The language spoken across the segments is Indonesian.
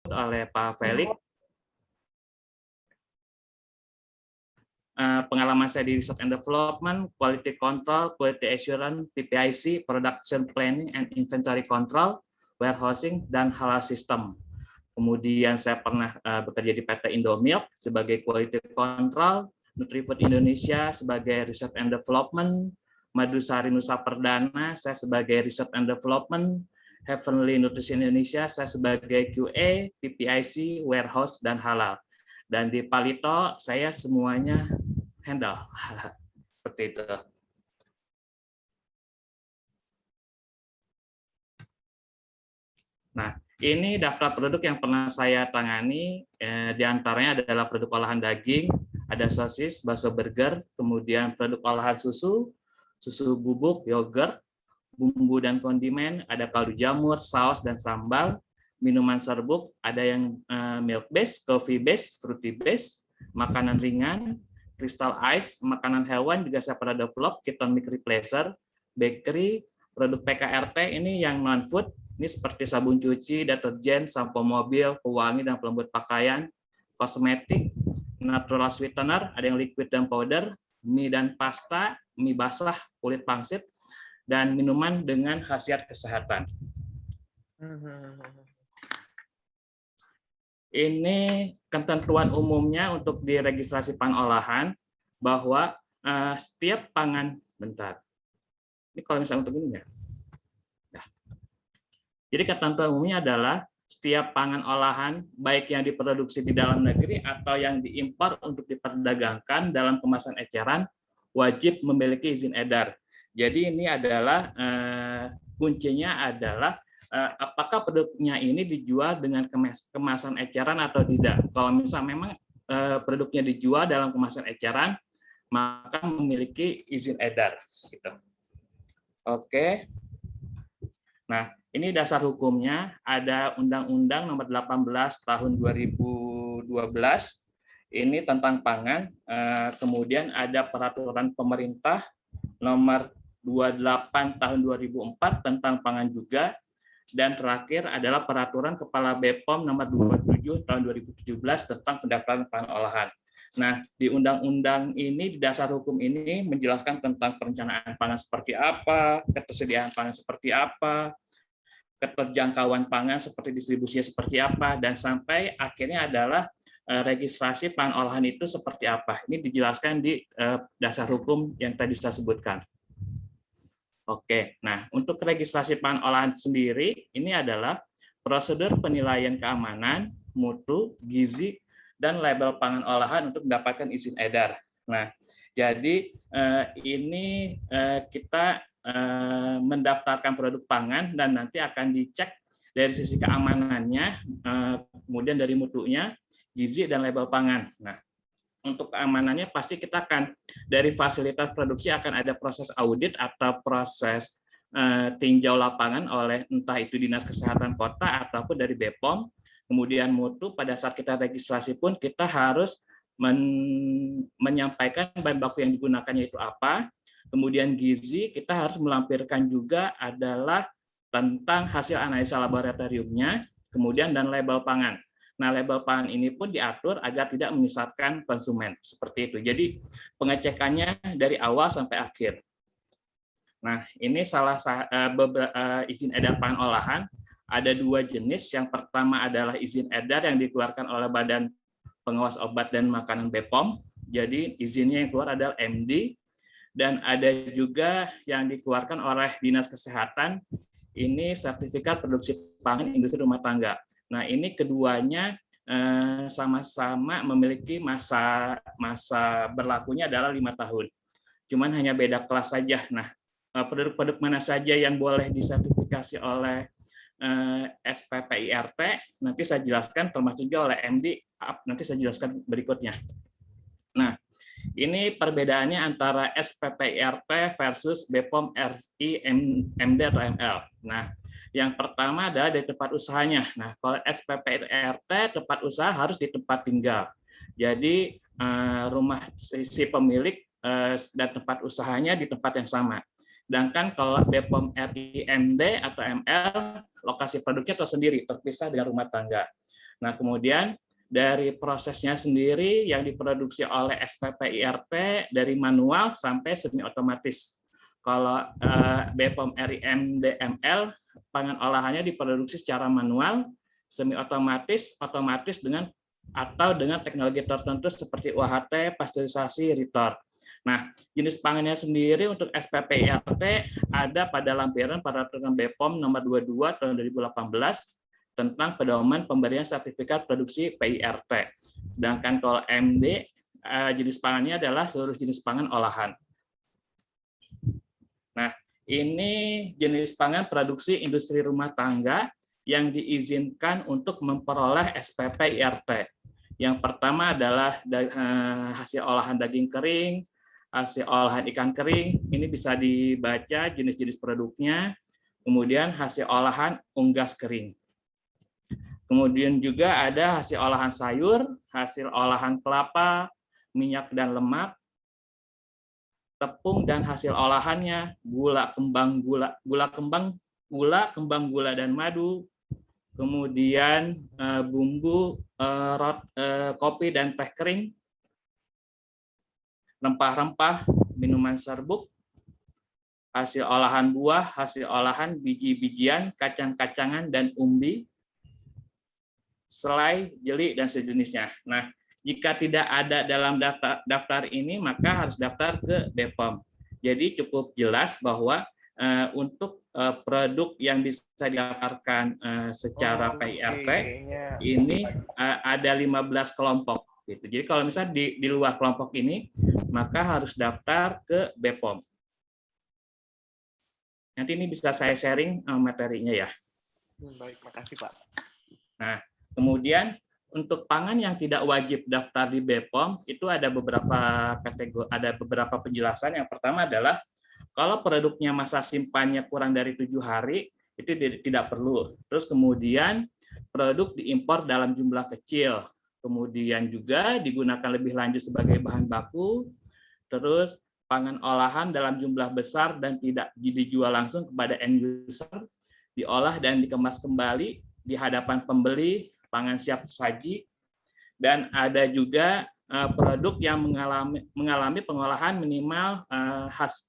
oleh Pak Felix. Pengalaman saya di Research and Development, Quality Control, Quality Assurance, PPIC, Production Planning and Inventory Control, Warehousing, dan Halal System. Kemudian saya pernah bekerja di PT Indomilk sebagai Quality Control, Nutrifood Indonesia sebagai Research and Development, Madusari Nusa Perdana saya sebagai Research and Development, Heavenly Nutrition Indonesia saya sebagai QA, PPIC, Warehouse, dan Halal. Dan di Palito saya semuanya handle. Seperti itu. Nah, ini daftar produk yang pernah saya tangani, di antaranya adalah produk olahan daging, ada sosis, bakso burger, kemudian produk olahan susu, susu bubuk, yogurt, bumbu dan kondimen, ada kaldu jamur, saus, dan sambal, minuman serbuk, ada yang milk base, coffee base, fruity base, makanan ringan, crystal ice, makanan hewan juga saya pernah develop, keton milk replacer, bakery, produk PKRT ini yang non food, ini seperti sabun cuci, deterjen, sampo mobil, pewangi dan pelembut pakaian, kosmetik, natural sweetener, ada yang liquid dan powder, mie dan pasta, mie basah, kulit pangsit, dan minuman dengan khasiat kesehatan. Ini ketentuan umumnya untuk diregistrasi pangan olahan bahwa setiap pangan, bentar. Ini kalau misalnya untuk ini ya. Nah. Jadi ketentuan umumnya adalah setiap pangan olahan baik yang diproduksi di dalam negeri atau yang diimpor untuk diperdagangkan dalam kemasan eceran wajib memiliki izin edar. Jadi ini adalah kuncinya adalah apakah produknya ini dijual dengan kemasan eceran atau tidak. Kalau misalnya memang produknya dijual dalam kemasan eceran, maka memiliki izin edar. Gitu. Oke. Nah, ini dasar hukumnya ada Undang-Undang Nomor 18 Tahun 2012. Ini tentang pangan. Kemudian ada Peraturan Pemerintah Nomor 28 Tahun 2004 tentang pangan juga. Dan terakhir adalah Peraturan Kepala BPOM Nomor 27 Tahun 2017 tentang pendaftaran pangan olahan. Nah, di undang-undang ini, di dasar hukum ini menjelaskan tentang perencanaan pangan seperti apa, ketersediaan pangan seperti apa, keterjangkauan pangan seperti distribusinya seperti apa, dan sampai akhirnya adalah registrasi pangan olahan itu seperti apa. Ini dijelaskan di dasar hukum yang tadi saya sebutkan. Oke, nah untuk registrasi pangan olahan sendiri, ini adalah prosedur penilaian keamanan, mutu, gizi, dan label pangan olahan untuk mendapatkan izin edar. Nah, jadi ini kita mendaftarkan produk pangan dan nanti akan dicek dari sisi keamanannya, kemudian dari mutunya, gizi, dan label pangan. Nah, untuk keamanannya pasti kita akan dari fasilitas produksi akan ada proses audit atau proses tinjau lapangan oleh entah itu Dinas Kesehatan Kota ataupun dari BPOM. Kemudian mutu pada saat kita registrasi pun kita harus menyampaikan bahan baku yang digunakannya itu apa. Kemudian gizi kita harus melampirkan juga adalah tentang hasil analisa laboratoriumnya, kemudian dan label pangan. Nah, label pangan ini pun diatur agar tidak menyesatkan konsumen. Seperti itu. Jadi, pengecekannya dari awal sampai akhir. Nah, ini salah izin edar pangan olahan. Ada dua jenis. Yang pertama adalah izin edar yang dikeluarkan oleh Badan Pengawas Obat dan Makanan BPOM. Jadi, izinnya yang keluar adalah MD. Dan ada juga yang dikeluarkan oleh Dinas Kesehatan. Ini sertifikat produksi pangan industri rumah tangga. Nah, ini keduanya sama-sama memiliki masa berlakunya adalah 5 tahun. Cuman hanya beda kelas saja. Nah, produk-produk mana saja yang boleh disertifikasi oleh SPPIRT, nanti saya jelaskan, termasuk juga oleh MD, nanti saya jelaskan berikutnya. Nah, ini perbedaannya antara SPPIRT versus BPOM RI MD atau ML. Nah, yang pertama adalah dari tempat usahanya. Nah, kalau SPPIRT tempat usaha harus di tempat tinggal. Jadi rumah si pemilik dan tempat usahanya di tempat yang sama. Sedangkan kalau BPOM RI MD atau ML lokasi produknya tersendiri, terpisah dengan rumah tangga. Nah, kemudian dari prosesnya sendiri yang diproduksi oleh SPP IRT dari manual sampai semi otomatis. Kalau BPOM RIM DML, pangan olahannya diproduksi secara manual, semi otomatis, otomatis dengan teknologi tertentu seperti UHT, pasteurisasi, retort. Nah, jenis pangannya sendiri untuk SPP IRT ada pada lampiran Peraturan BPOM nomor 22 tahun 2018 tentang pedoman pemberian sertifikat produksi PIRT. Sedangkan kalau MD, jenis pangannya adalah seluruh jenis pangan olahan. Nah, ini jenis pangan produksi industri rumah tangga yang diizinkan untuk memperoleh SPP IRT. Yang pertama adalah hasil olahan daging kering, hasil olahan ikan kering, ini bisa dibaca jenis-jenis produknya, kemudian hasil olahan unggas kering. Kemudian juga ada hasil olahan sayur, hasil olahan kelapa, minyak dan lemak, tepung dan hasil olahannya, gula kembang gula dan madu, kemudian bumbu kopi dan teh kering, rempah-rempah, minuman serbuk, hasil olahan buah, hasil olahan biji-bijian, kacang-kacangan, dan umbi, selai, jeli, dan sejenisnya. Nah, jika tidak ada dalam daftar ini, maka harus daftar ke BPOM. Jadi cukup jelas bahwa untuk produk yang bisa didaftarkan secara PIRT, ini ada 15 kelompok. Gitu. Jadi kalau misalnya di luar kelompok ini, maka harus daftar ke BPOM. Nanti ini bisa saya sharing materinya ya. Baik, makasih Pak. Nah, kemudian untuk pangan yang tidak wajib daftar di BPOM itu ada beberapa kategori, ada beberapa penjelasan. Yang pertama adalah kalau produknya masa simpannya kurang dari 7 hari itu tidak perlu. Terus kemudian produk diimpor dalam jumlah kecil. Kemudian juga digunakan lebih lanjut sebagai bahan baku, terus pangan olahan dalam jumlah besar dan tidak dijual langsung kepada end user, diolah dan dikemas kembali di hadapan pembeli, pangan siap saji, dan ada juga produk yang mengalami pengolahan minimal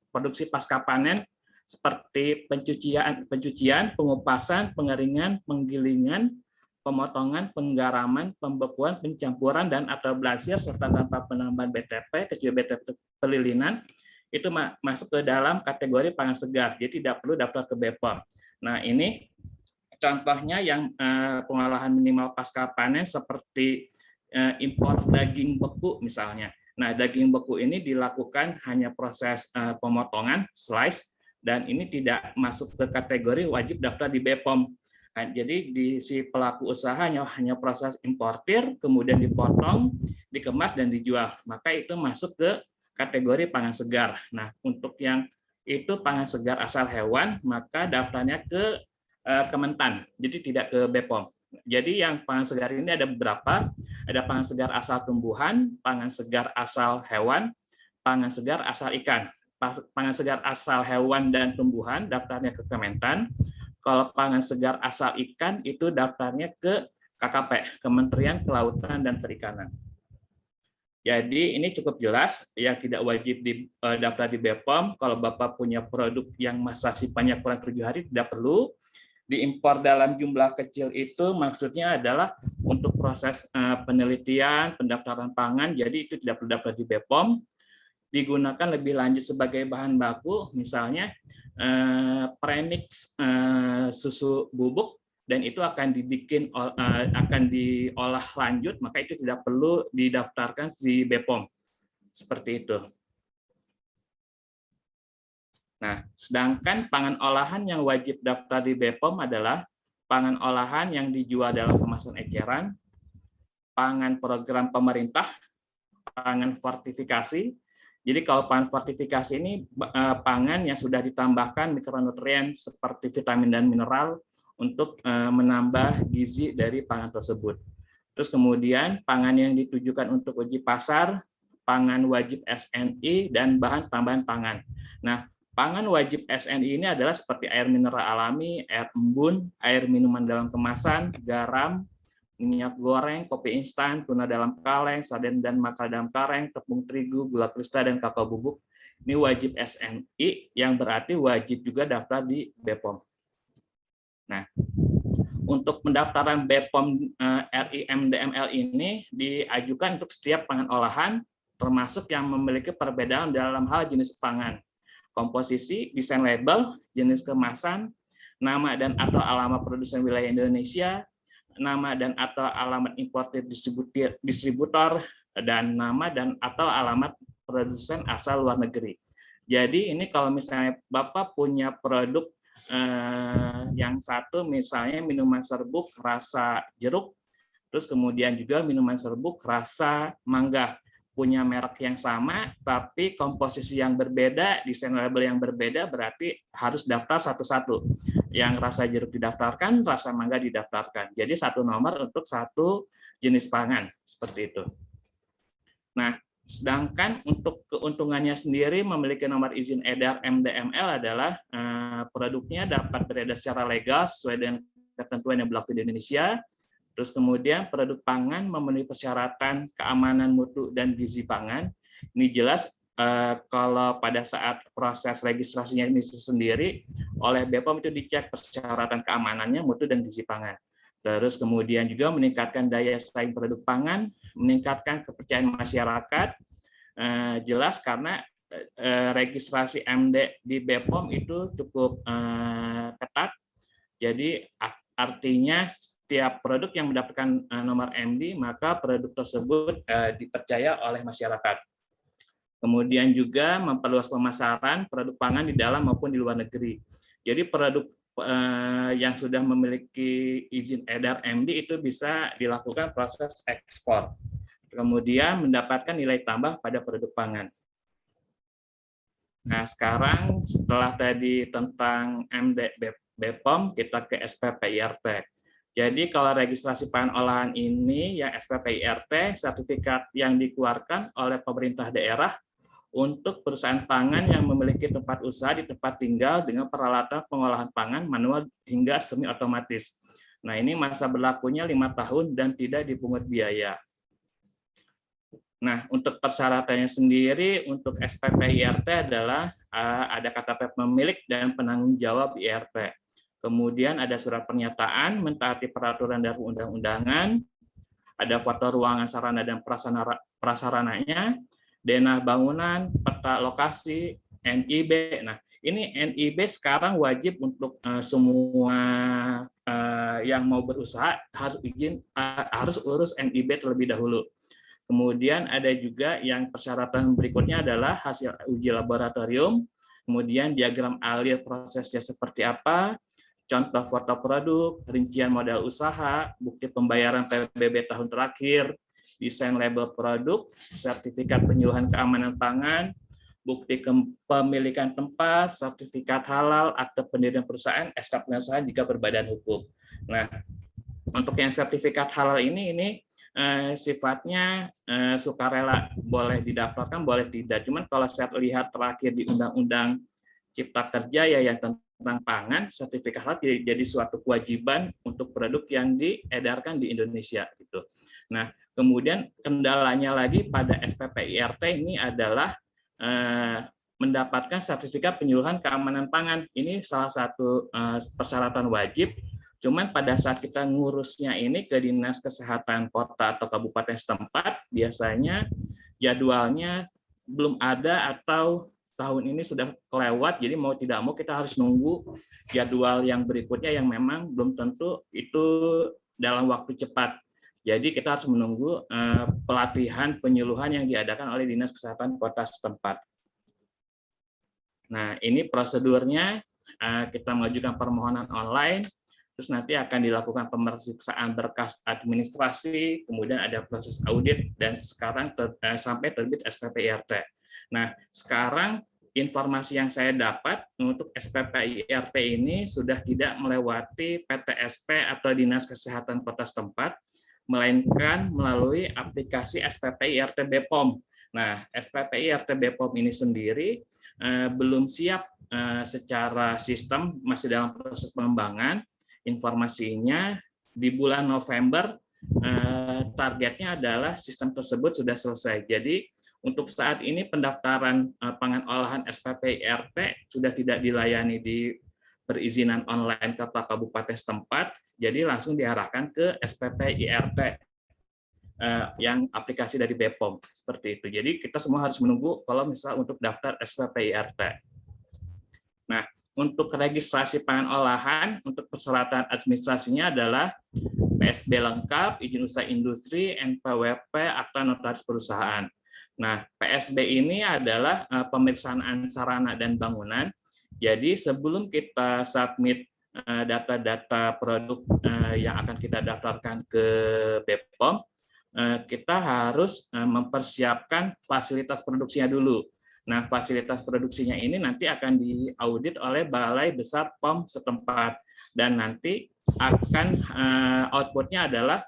produksi pasca panen seperti pencucian, pengupasan, pengeringan, penggilingan, pemotongan, penggaraman, pembekuan, pencampuran, dan atau blasir serta tanpa penambahan BTP kecuali BTP pelilinan itu masuk ke dalam kategori pangan segar, jadi tidak perlu daftar ke BPOM. Nah, ini contohnya yang pengolahan minimal pasca panen seperti impor daging beku misalnya. Nah, daging beku ini dilakukan hanya proses pemotongan, slice, dan ini tidak masuk ke kategori wajib daftar di BPOM. Nah, jadi di si pelaku usaha hanya proses importir, kemudian dipotong, dikemas, dan dijual. Maka itu masuk ke kategori pangan segar. Nah, untuk yang itu pangan segar asal hewan, maka daftarnya ke Kementan, jadi tidak ke BPOM. Jadi yang pangan segar ini ada beberapa, ada pangan segar asal tumbuhan, pangan segar asal hewan, pangan segar asal ikan. Pangan segar asal hewan dan tumbuhan daftarnya ke Kementan. Kalau pangan segar asal ikan itu daftarnya ke KKP, Kementerian Kelautan dan Perikanan. Jadi ini cukup jelas, yang tidak wajib daftar di BPOM. Kalau Bapak punya produk yang masa simpannya kurang 7 hari, tidak perlu. Diimpor dalam jumlah kecil itu maksudnya adalah untuk proses penelitian, pendaftaran pangan, jadi itu tidak perlu daftar di BPOM. Digunakan lebih lanjut sebagai bahan baku, misalnya premix susu bubuk, dan itu akan diolah lanjut, maka itu tidak perlu didaftarkan di BPOM. Seperti itu. Nah, sedangkan pangan olahan yang wajib daftar di BPOM adalah pangan olahan yang dijual dalam kemasan eceran, pangan program pemerintah, pangan fortifikasi. Jadi kalau pangan fortifikasi ini pangan yang sudah ditambahkan mikronutrien seperti vitamin dan mineral untuk menambah gizi dari pangan tersebut. Terus kemudian pangan yang ditujukan untuk uji pasar, pangan wajib SNI, dan bahan tambahan pangan. Nah, pangan wajib SNI ini adalah seperti air mineral alami, air embun, air minuman dalam kemasan, garam, minyak goreng, kopi instan, tuna dalam kaleng, sarden dan makal dalam kaleng, tepung terigu, gula kristal, dan kakao bubuk. Ini wajib SNI, yang berarti wajib juga daftar di BPOM. Nah, untuk pendaftaran BPOM RIMDML ini diajukan untuk setiap pangan olahan, termasuk yang memiliki perbedaan dalam hal jenis pangan, komposisi, desain label, jenis kemasan, nama dan atau alamat produsen wilayah Indonesia, nama dan atau alamat importer distributor, dan nama dan atau alamat produsen asal luar negeri. Jadi ini kalau misalnya Bapak punya produk yang satu, misalnya minuman serbuk rasa jeruk, terus kemudian juga minuman serbuk rasa mangga, punya merek yang sama, tapi komposisi yang berbeda, desain label yang berbeda, berarti harus daftar satu-satu. Yang rasa jeruk didaftarkan, rasa mangga didaftarkan. Jadi satu nomor untuk satu jenis pangan, seperti itu. Nah, sedangkan untuk keuntungannya sendiri memiliki nomor izin edar MDML adalah produknya dapat beredar secara legal sesuai dengan ketentuan yang berlaku di Indonesia. Terus kemudian produk pangan memenuhi persyaratan keamanan mutu dan gizi pangan. Ini jelas kalau pada saat proses registrasinya ini sendiri oleh BPOM itu dicek persyaratan keamanannya, mutu dan gizi pangan. Terus kemudian juga meningkatkan daya saing produk pangan, meningkatkan kepercayaan masyarakat. Jelas karena registrasi MD di BPOM itu cukup ketat. Jadi artinya setiap produk yang mendapatkan nomor MD, maka produk tersebut dipercaya oleh masyarakat. Kemudian juga memperluas pemasaran produk pangan di dalam maupun di luar negeri. Jadi produk yang sudah memiliki izin edar MD itu bisa dilakukan proses ekspor. Kemudian mendapatkan nilai tambah pada produk pangan. Nah, sekarang setelah tadi tentang MD BPOM, kita ke SPPIRT. Jadi kalau registrasi pangan olahan ini, yang SPPIRT, sertifikat yang dikeluarkan oleh pemerintah daerah untuk perusahaan pangan yang memiliki tempat usaha di tempat tinggal dengan peralatan pengolahan pangan manual hingga semi otomatis. Nah, ini masa berlakunya 5 tahun dan tidak dipungut biaya. Nah, untuk persyaratannya sendiri untuk SPPIRT adalah ada KTP pemilik dan penanggung jawab IRT. Kemudian ada surat pernyataan mentaati peraturan dan undang-undangan, ada foto ruangan sarana dan prasarananya, denah bangunan, peta lokasi, NIB. Nah, ini NIB sekarang wajib untuk semua yang mau berusaha harus urus NIB terlebih dahulu. Kemudian ada juga yang persyaratan berikutnya adalah hasil uji laboratorium, kemudian diagram alir prosesnya seperti apa, contoh foto produk, rincian modal usaha, bukti pembayaran PBB tahun terakhir, desain label produk, sertifikat penyuluhan keamanan pangan, bukti kepemilikan tempat, sertifikat halal, akte pendirian perusahaan, SK pengusahaan jika berbadan hukum. Nah, untuk yang sertifikat halal ini sifatnya sukarela, boleh didaftarkan, boleh tidak. Cuman kalau saya lihat terakhir di Undang-Undang Cipta Kerja ya yang tentang pangan, sertifikat halal jadi suatu kewajiban untuk produk yang diedarkan di Indonesia gitu. Nah, kemudian kendalanya lagi pada SPPIRT ini adalah mendapatkan sertifikat penyuluhan keamanan pangan. Ini salah satu persyaratan wajib. Cuman pada saat kita ngurusnya ini ke Dinas Kesehatan Kota atau Kabupaten setempat, biasanya jadwalnya belum ada atau tahun ini sudah kelewat, jadi mau tidak mau kita harus nunggu jadwal yang berikutnya yang memang belum tentu itu dalam waktu cepat. Jadi kita harus menunggu pelatihan penyuluhan yang diadakan oleh Dinas Kesehatan Kota setempat. Nah, ini prosedurnya, kita mengajukan permohonan online, terus nanti akan dilakukan pemeriksaan berkas administrasi, kemudian ada proses audit, dan sekarang sampai terbit SPPIRT. Nah, sekarang informasi yang saya dapat untuk SPPIRT ini sudah tidak melewati PTSP atau Dinas Kesehatan Kota setempat, melainkan melalui aplikasi SPPIRT BPOM. Nah, SPPIRT BPOM ini sendiri belum siap secara sistem, masih dalam proses pengembangan. Informasinya di bulan November targetnya adalah sistem tersebut sudah selesai. Jadi untuk saat ini pendaftaran pangan olahan SPP IRT sudah tidak dilayani di perizinan online kota kabupaten setempat, jadi langsung diarahkan ke SPP IRT yang aplikasi dari BPOM seperti itu. Jadi kita semua harus menunggu kalau misal untuk daftar SPP IRT. Nah, untuk registrasi pangan olahan, untuk persyaratan administrasinya adalah PSB lengkap, izin usaha industri, NPWP, akta notaris perusahaan. Nah, PSB ini adalah pemeriksaan sarana dan bangunan. Jadi sebelum kita submit data-data produk yang akan kita daftarkan ke BPOM, kita harus mempersiapkan fasilitas produksinya dulu. Nah, fasilitas produksinya ini nanti akan diaudit oleh Balai Besar POM setempat, dan nanti akan outputnya adalah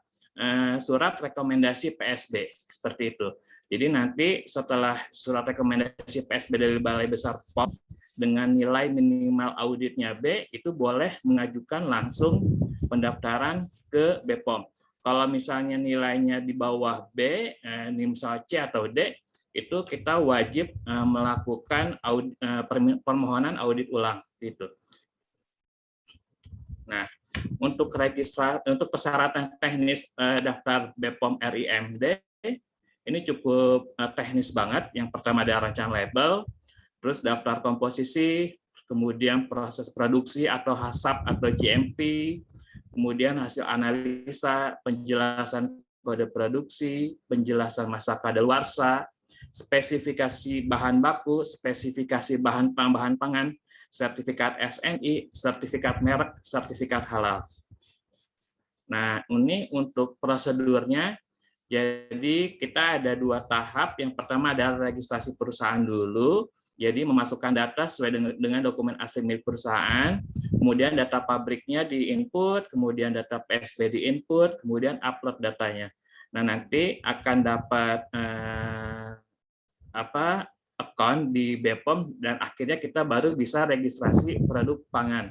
surat rekomendasi PSB seperti itu. Jadi nanti setelah surat rekomendasi PSB dari Balai Besar POM dengan nilai minimal auditnya B, itu boleh mengajukan langsung pendaftaran ke BPOM. Kalau misalnya nilainya di bawah B, misal C atau D, itu kita wajib melakukan permohonan audit ulang gitu. Nah, untuk persyaratan teknis daftar BPOM RIMD ini cukup teknis banget. Yang pertama ada rancangan label, terus daftar komposisi, kemudian proses produksi atau HACCP atau GMP, kemudian hasil analisa, penjelasan kode produksi, penjelasan masa kadaluarsa, spesifikasi bahan baku, spesifikasi bahan tambahan pangan, sertifikat SNI, sertifikat merek, sertifikat halal. Nah, ini untuk prosedurnya. Jadi kita ada 2 tahap. Yang pertama adalah registrasi perusahaan dulu. Jadi memasukkan data sesuai dengan dokumen asli milik perusahaan, kemudian data pabriknya di-input, kemudian data PSB di-input, kemudian upload datanya. Nah, nanti akan dapat account di BPOM, dan akhirnya kita baru bisa registrasi produk pangan.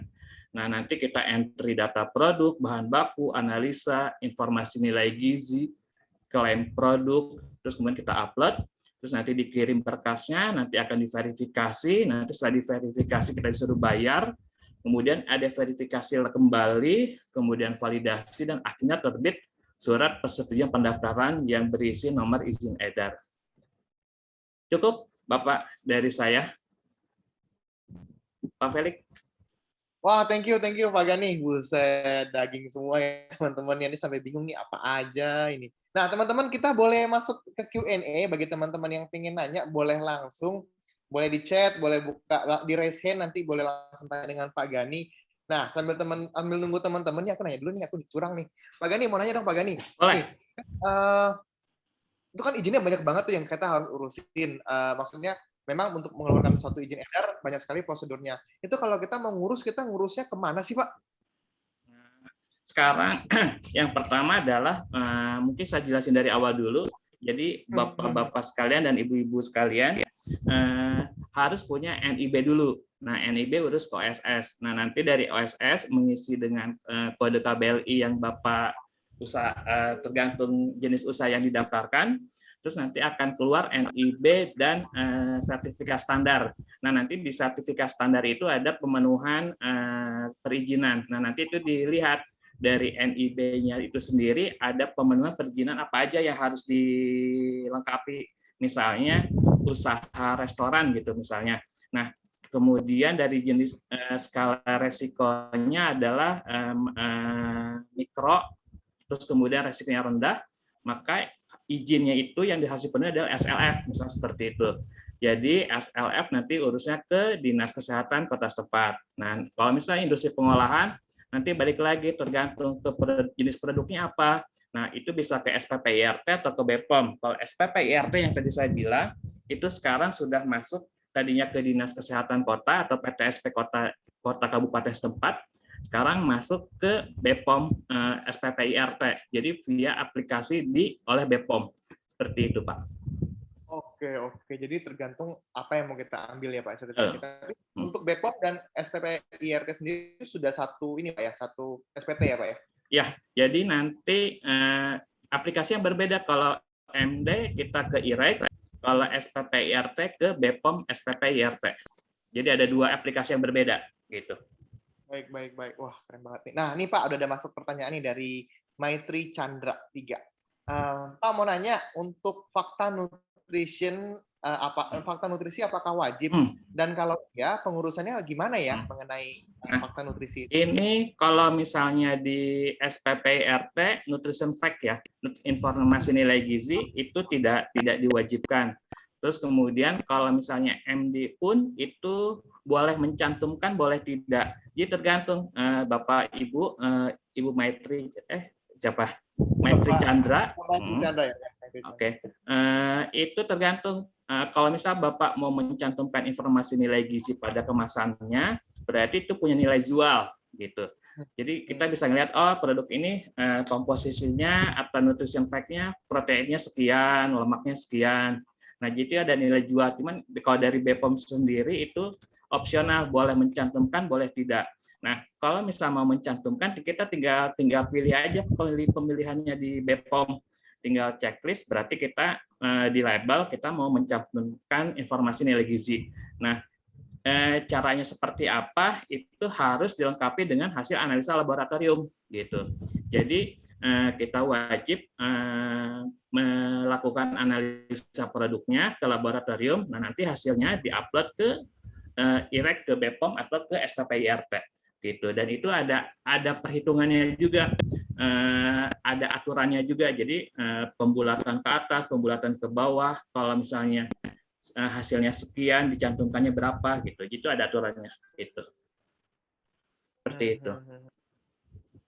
Nah, nanti kita entry data produk, bahan baku, analisa, informasi nilai gizi, klaim produk, terus kemudian kita upload, terus nanti dikirim berkasnya, nanti akan diverifikasi, nanti setelah diverifikasi kita disuruh bayar, kemudian ada verifikasi kembali, kemudian validasi, dan akhirnya terbit surat persetujuan pendaftaran yang berisi nomor izin edar. Cukup, Bapak, dari saya. Pak Felix. Wah, thank you Pak Gani. Buset, daging semua ya teman-teman. Ini sampai bingung nih apa aja ini. Nah, teman-teman kita boleh masuk ke Q&A. Bagi teman-teman yang pengen nanya, boleh langsung, boleh di chat, boleh buka di raise hand, nanti boleh langsung tanya dengan Pak Gani. Nah, sambil nunggu teman-teman nih, aku nanya dulu nih, aku curang nih. Pak Gani, mau nanya dong Pak Gani. Boleh. Nih, itu kan izinnya banyak banget tuh yang kita harus urusin. Maksudnya memang untuk mengeluarkan suatu izin edar banyak sekali prosedurnya. Itu kalau kita mau ngurus, kita ngurusnya kemana sih Pak? Sekarang yang pertama adalah mungkin saya jelasin dari awal dulu. Jadi bapak-bapak sekalian dan ibu-ibu sekalian harus punya NIB dulu. Nah, NIB urus ke OSS. Nah, nanti dari OSS mengisi dengan kode KBLI yang bapak tergantung jenis usaha yang didaftarkan. Terus nanti akan keluar NIB dan sertifikat standar. Nah, nanti di sertifikat standar itu ada pemenuhan perizinan. Nah, nanti itu dilihat dari NIB-nya itu sendiri ada pemenuhan perizinan apa aja yang harus dilengkapi. Misalnya usaha restoran gitu misalnya. Nah, kemudian dari jenis skala resikonya adalah mikro, terus kemudian resikonya rendah, maka izinnya itu yang harus dipenuhi adalah SLF, misalnya seperti itu. Jadi SLF nanti urusnya ke Dinas Kesehatan Kota setempat. Nah, kalau misalnya industri pengolahan, nanti balik lagi tergantung ke jenis produknya apa. Nah, itu bisa ke SPP IRT atau ke BPOM. Kalau SPP IRT yang tadi saya bilang, itu sekarang sudah masuk tadinya ke Dinas Kesehatan Kota atau PTSP Kota Kabupaten setempat, sekarang masuk ke BPOM SPP IRT. Jadi via aplikasi oleh BPOM. Seperti itu, Pak. Oke. Jadi tergantung apa yang mau kita ambil ya Pak sertifikat kita. Tapi untuk BPOM dan SPP IRT sendiri sudah satu ini Pak ya, satu SPT ya Pak ya? Ya, jadi nanti aplikasi yang berbeda. Kalau MD kita ke IREK, kalau SPP-IRT ke BPOM SPP-IRT. Jadi ada 2 aplikasi yang berbeda gitu. Baik. Wah, keren banget nih. Nah, ini Pak, udah ada masuk pertanyaan nih dari Maitri Chandra 3. Pak mau nanya, untuk fakta nutrisi apakah wajib? Dan kalau ya, pengurusannya gimana ya mengenai fakta nutrisi itu? Ini kalau misalnya di SPP-IRT nutrition fact ya, informasi nilai gizi itu tidak diwajibkan. Terus kemudian kalau misalnya MD pun itu boleh mencantumkan, boleh tidak. Jadi tergantung Bapak Ibu, Ibu Maitri, siapa? Maitri Chandra. Oke. Itu tergantung. Kalau misal Bapak mau mencantumkan informasi nilai gizi pada kemasannya, berarti itu punya nilai jual gitu. Jadi kita bisa ngelihat, oh produk ini komposisinya atau nutrition fact-nya proteinnya sekian, lemaknya sekian. Nah, jadi ada nilai jual. Cuman kalau dari BPOM sendiri itu opsional, boleh mencantumkan, boleh tidak. Nah, kalau misal mau mencantumkan, kita tinggal pilih aja pemilihannya di BPOM. Tinggal checklist, berarti kita di label kita mau mencantumkan informasi nilai gizi. Nah, caranya seperti apa itu harus dilengkapi dengan hasil analisa laboratorium gitu. Jadi kita wajib melakukan analisa produknya ke laboratorium. Nah, nanti hasilnya diupload ke IREK, ke BPOM atau ke SPP-IRT gitu. Dan itu ada perhitungannya juga, ada aturannya juga. Jadi pembulatan ke atas, pembulatan ke bawah. Kalau misalnya hasilnya sekian, dicantumkannya berapa gitu. Itu ada aturannya gitu. Seperti itu.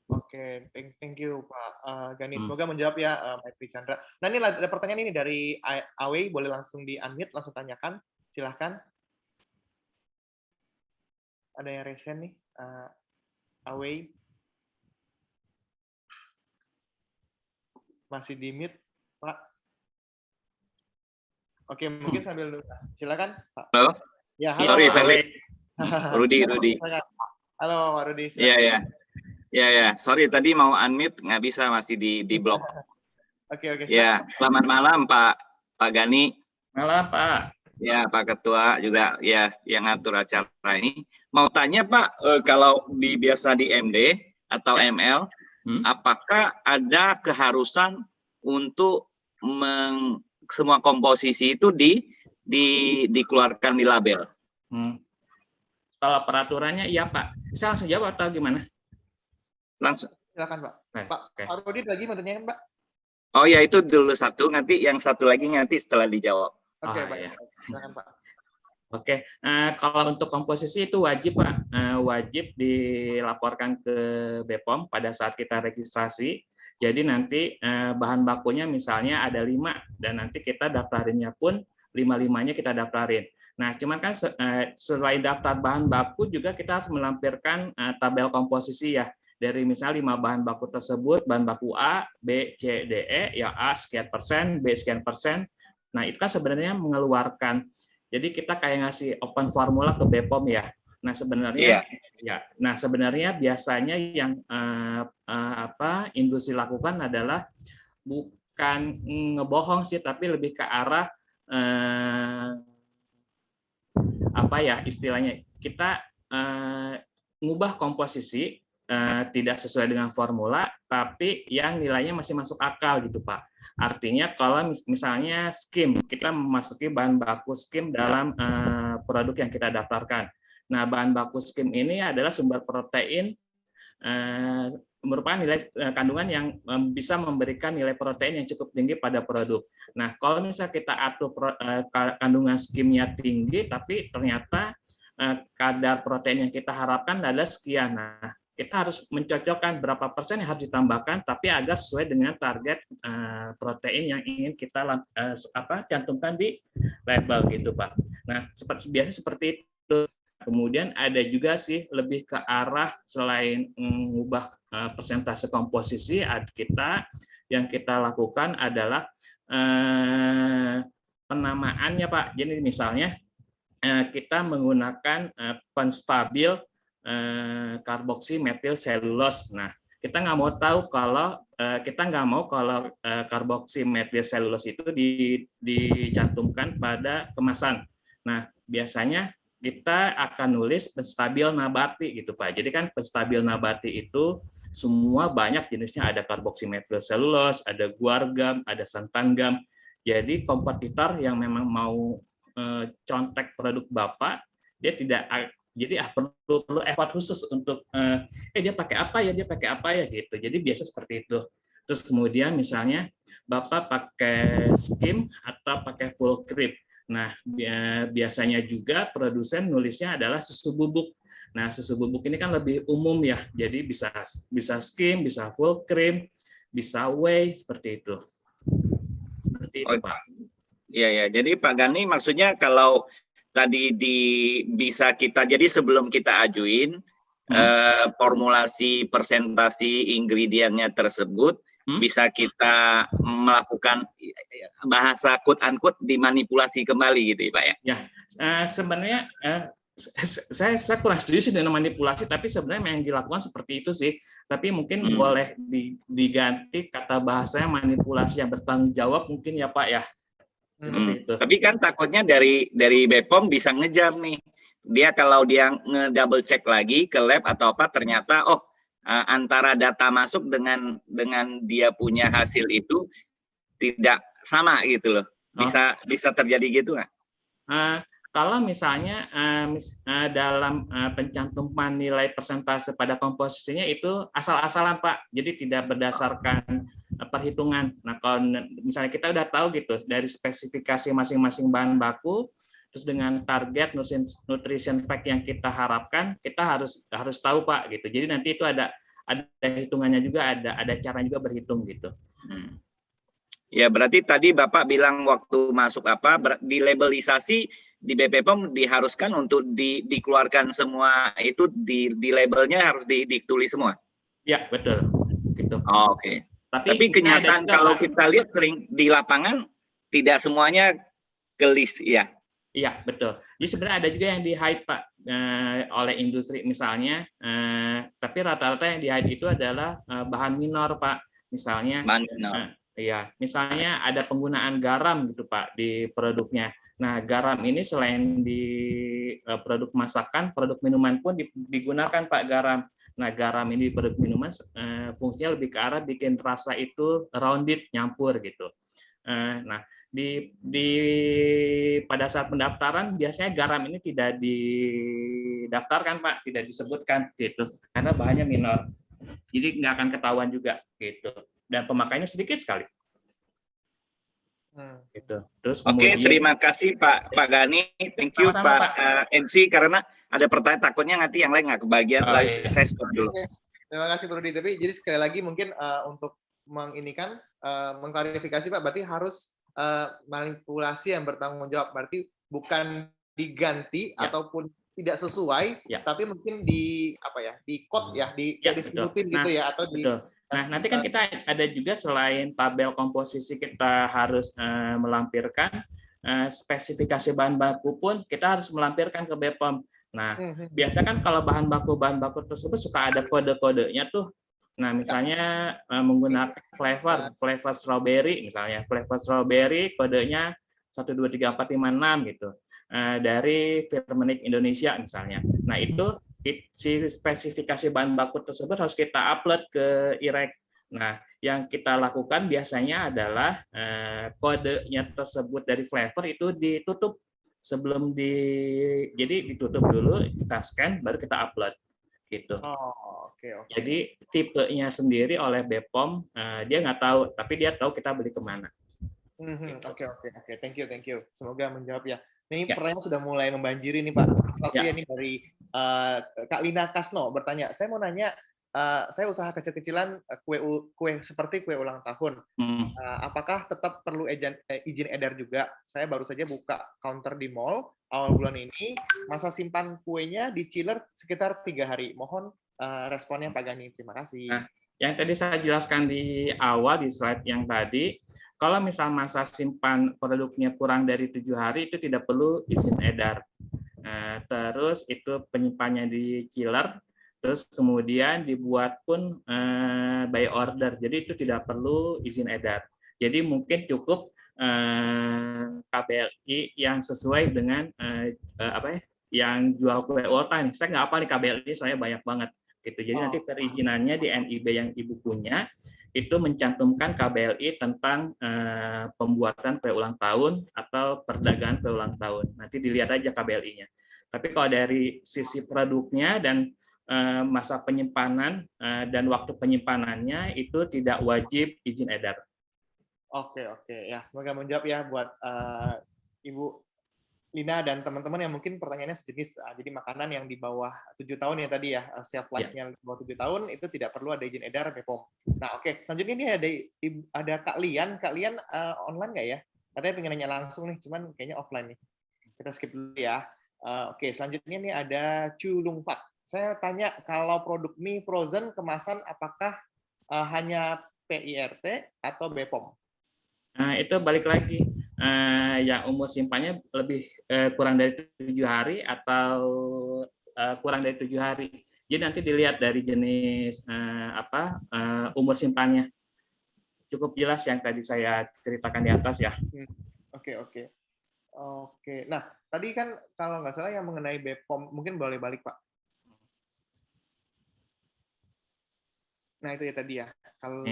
Oke, thank you Pak Gani. Semoga menjawab ya Maitri Chandra. Nah, ini ada pertanyaan ini dari Awei, boleh langsung di-unmute, langsung tanyakan. Silahkan. Ada yang resen nih, Awei. Masih di-mute, Pak. Oke, mungkin sambil dulu. Silakan, Pak. Halo. Ya, halo. Sorry, Awei. Rudi. Halo, Pak Rudi. Ya. Sorry, tadi mau unmute, nggak bisa, masih di blok. Oke. Ya, selamat malam Pak Gani. Malam Pak. Ya, Pak Ketua juga ya yang ngatur acara ini. Mau tanya Pak, kalau biasa di MD atau ML, apakah ada keharusan untuk semua komposisi itu dikeluarkan di label? Kalau peraturannya iya Pak. Bisa langsung jawab atau gimana? Langsung. Silakan Pak. Pak Rudi lagi mau tanyain Pak? Oh ya, itu dulu satu, nanti yang satu lagi nanti setelah dijawab. Oke, baik. Silakan Pak. Oke, kalau untuk komposisi itu wajib Pak, wajib dilaporkan ke BPOM pada saat kita registrasi. Jadi nanti bahan bakunya misalnya ada 5 dan nanti kita daftarinnya pun 5-5-nya kita daftarin. Nah, cuman kan selain daftar bahan baku juga kita harus melampirkan tabel komposisi ya. Dari misalnya 5 bahan baku tersebut, bahan baku A, B, C, D, E, ya A sekian persen, B sekian persen. Nah, itu kan sebenarnya mengeluarkan. Jadi kita kayak ngasih open formula ke BPOM ya. Nah, sebenarnya biasanya yang industri lakukan adalah bukan ngebohong sih, tapi lebih ke arah istilahnya kita ngubah komposisi tidak sesuai dengan formula, tapi yang nilainya masih masuk akal gitu Pak. Artinya kalau misalnya skim, kita memasuki bahan baku skim dalam produk yang kita daftarkan. Nah, bahan baku skim ini adalah sumber protein, merupakan nilai kandungan yang bisa memberikan nilai protein yang cukup tinggi pada produk. Nah, kalau misalnya kita atur kandungan skimnya tinggi, tapi ternyata kadar protein yang kita harapkan adalah sekian. Nah, kita harus mencocokkan berapa persen yang harus ditambahkan, tapi agar sesuai dengan target protein yang ingin kita cantumkan di label gitu Pak. Nah, biasa seperti itu. Kemudian ada juga sih lebih ke arah selain mengubah persentase komposisi, yang kita lakukan adalah penamaannya Pak. Jadi misalnya kita menggunakan penstabil karboksi metil selulose. Nah, kita nggak mau tahu kalau karboksimetil selulose itu dicantumkan pada kemasan. Nah, biasanya kita akan nulis penstabil nabati gitu Pak. Jadi kan penstabil nabati itu semua banyak jenisnya, ada karboksimetil selulose, ada guargam, ada santangam. Jadi kompetitor yang memang mau contek produk Bapak, dia tidak perlu effort khusus untuk dia pakai apa ya gitu. Jadi biasa seperti itu. Terus kemudian misalnya Bapak pakai skim atau pakai full cream. Nah, biasanya juga produsen nulisnya adalah susu bubuk. Nah, susu bubuk ini kan lebih umum ya. Jadi bisa skim, bisa full cream, bisa whey, seperti itu. Seperti itu, Pak. Iya ya. Jadi Pak Gani maksudnya kalau tadi bisa kita, jadi sebelum kita ajuin formulasi presentasi ingredientnya tersebut, bisa kita melakukan bahasa quote unquote dimanipulasi kembali gitu ya Pak ya? Ya, sebenarnya saya kurang setuju sih dengan manipulasi, tapi sebenarnya yang dilakukan seperti itu sih. Tapi mungkin boleh diganti kata bahasanya manipulasi yang bertanggung jawab mungkin ya Pak ya. Itu. Tapi kan takutnya dari BPOM bisa ngejar nih. Dia kalau dia nge-double check lagi ke lab atau apa, ternyata antara data masuk dengan dia punya hasil itu tidak sama gitu loh. Bisa terjadi gitu nggak? Kalau misalnya dalam pencantuman nilai persentase pada komposisinya itu asal-asalan Pak, jadi tidak berdasarkan perhitungan. Nah, kalau misalnya kita udah tahu gitu dari spesifikasi masing-masing bahan baku, terus dengan target nutrition fact yang kita harapkan, kita harus tahu Pak gitu. Jadi nanti itu ada hitungannya juga, ada cara juga berhitung gitu. Ya, berarti tadi Bapak bilang waktu masuk di labelisasi di BPOM diharuskan untuk dikeluarkan semua itu di labelnya harus ditulis semua. Ya, betul. Gitu. Oke. Tapi kenyataan kalau kita lihat sering di lapangan tidak semuanya gelis ya. Iya, betul. Jadi sebenarnya ada juga yang di-hide Pak oleh industri misalnya, tapi rata-rata yang di-hide itu adalah bahan minor Pak. Misalnya iya, misalnya ada penggunaan garam gitu Pak di produknya. Nah, garam ini selain di produk masakan, produk minuman pun digunakan Pak garam. Nah, garam ini di produk minuman fungsinya lebih ke arah bikin rasa itu rounded, nyampur gitu. Nah, pada saat pendaftaran biasanya garam ini tidak didaftarkan Pak, tidak disebutkan gitu, karena bahannya minor. Jadi nggak akan ketahuan juga gitu. Dan pemakaiannya sedikit sekali. Gitu. Terus kemudian, terima kasih Pak Gani, thank you Pak MC, karena ada pertanyaan takutnya nanti yang lain nggak kebagian. Saya stop dulu. Terima kasih Bro Rudi. Tapi jadi sekali lagi mungkin untuk mengklarifikasi Pak, berarti harus manipulasi yang bertanggung jawab, berarti bukan diganti ataupun tidak sesuai, tapi mungkin di code ya, disebutin gitu ya, atau betul. Nah, nanti kan kita ada juga selain tabel komposisi kita harus melampirkan spesifikasi bahan baku pun kita harus melampirkan ke BPOM. Nah, biasa kan kalau bahan baku tersebut suka ada kode-kodenya tuh. Nah, misalnya menggunakan flavor strawberry misalnya. Flavor strawberry kodenya 1234556 gitu. Dari Firmenich Indonesia misalnya. Nah, itu si spesifikasi bahan baku tersebut harus kita upload ke IREC. Nah, yang kita lakukan biasanya adalah kodenya tersebut dari flavor itu ditutup sebelum jadi ditutup dulu, kita scan baru kita upload gitu. Okay. Jadi tipenya sendiri oleh BPOM dia nggak tahu, tapi dia tahu kita beli kemana. Oke. Thank you. Semoga menjawab ya. Ini pertanyaan sudah mulai membanjiri nih Pak. Tapi ini dari Kak Lina Kasno bertanya, saya mau nanya, saya usaha kecil-kecilan kue seperti kue ulang tahun. Apakah tetap perlu izin edar juga? Saya baru saja buka counter di mall awal bulan ini. Masa simpan kuenya di chiller sekitar 3 hari. Mohon responnya Pak Gani. Terima kasih. Nah, yang tadi saya jelaskan di awal di slide yang tadi, kalau misal masa simpan produknya kurang dari 7 hari itu tidak perlu izin edar. Terus itu penyimpanannya di chiller. Terus kemudian dibuat pun by order, jadi itu tidak perlu izin edar. Jadi mungkin cukup KBLI yang sesuai dengan yang jual kue ultan. Saya nggak apa nih KBLI, saya banyak banget gitu. Jadi nanti perizinannya di NIB yang ibu punya itu mencantumkan KBLI tentang pembuatan kue ulang tahun atau perdagangan kue ulang tahun. Nanti dilihat aja KBLI-nya. Tapi kalau dari sisi produknya dan masa penyimpanan dan waktu penyimpanannya itu tidak wajib izin edar. Oke, ya, semoga menjawab ya buat Ibu Lina dan teman-teman yang mungkin pertanyaannya sejenis. Jadi makanan yang di bawah 7 tahun ya tadi ya, shelf life-nya di bawah 7 tahun itu tidak perlu ada izin edar BPOM. Nah, oke. Selanjutnya ini ada Kak Lian. Kak Lian online nggak ya? Katanya pengen nanya langsung nih, cuman kayaknya offline nih. Kita skip dulu ya. Oke, selanjutnya nih ada Chu Lung Fat. Saya tanya, kalau produk mie frozen kemasan apakah hanya PIRT atau BPOM? Nah, itu balik lagi. Yang umur simpannya lebih kurang dari 7 hari atau kurang dari 7 hari. Jadi nanti dilihat dari jenis umur simpannya. Cukup jelas yang tadi saya ceritakan di atas ya. Oke. Nah, tadi kan kalau nggak salah yang mengenai BPOM, mungkin boleh balik Pak. Nah itu ya tadi ya. Kalau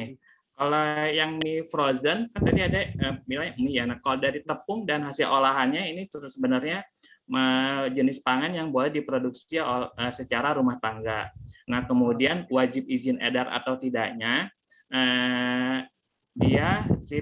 yang mie frozen kan tadi ada mie ya. Nah, kalau dari tepung dan hasil olahannya ini sebenarnya jenis pangan yang boleh diproduksi secara rumah tangga. Nah, kemudian wajib izin edar atau tidaknya dia si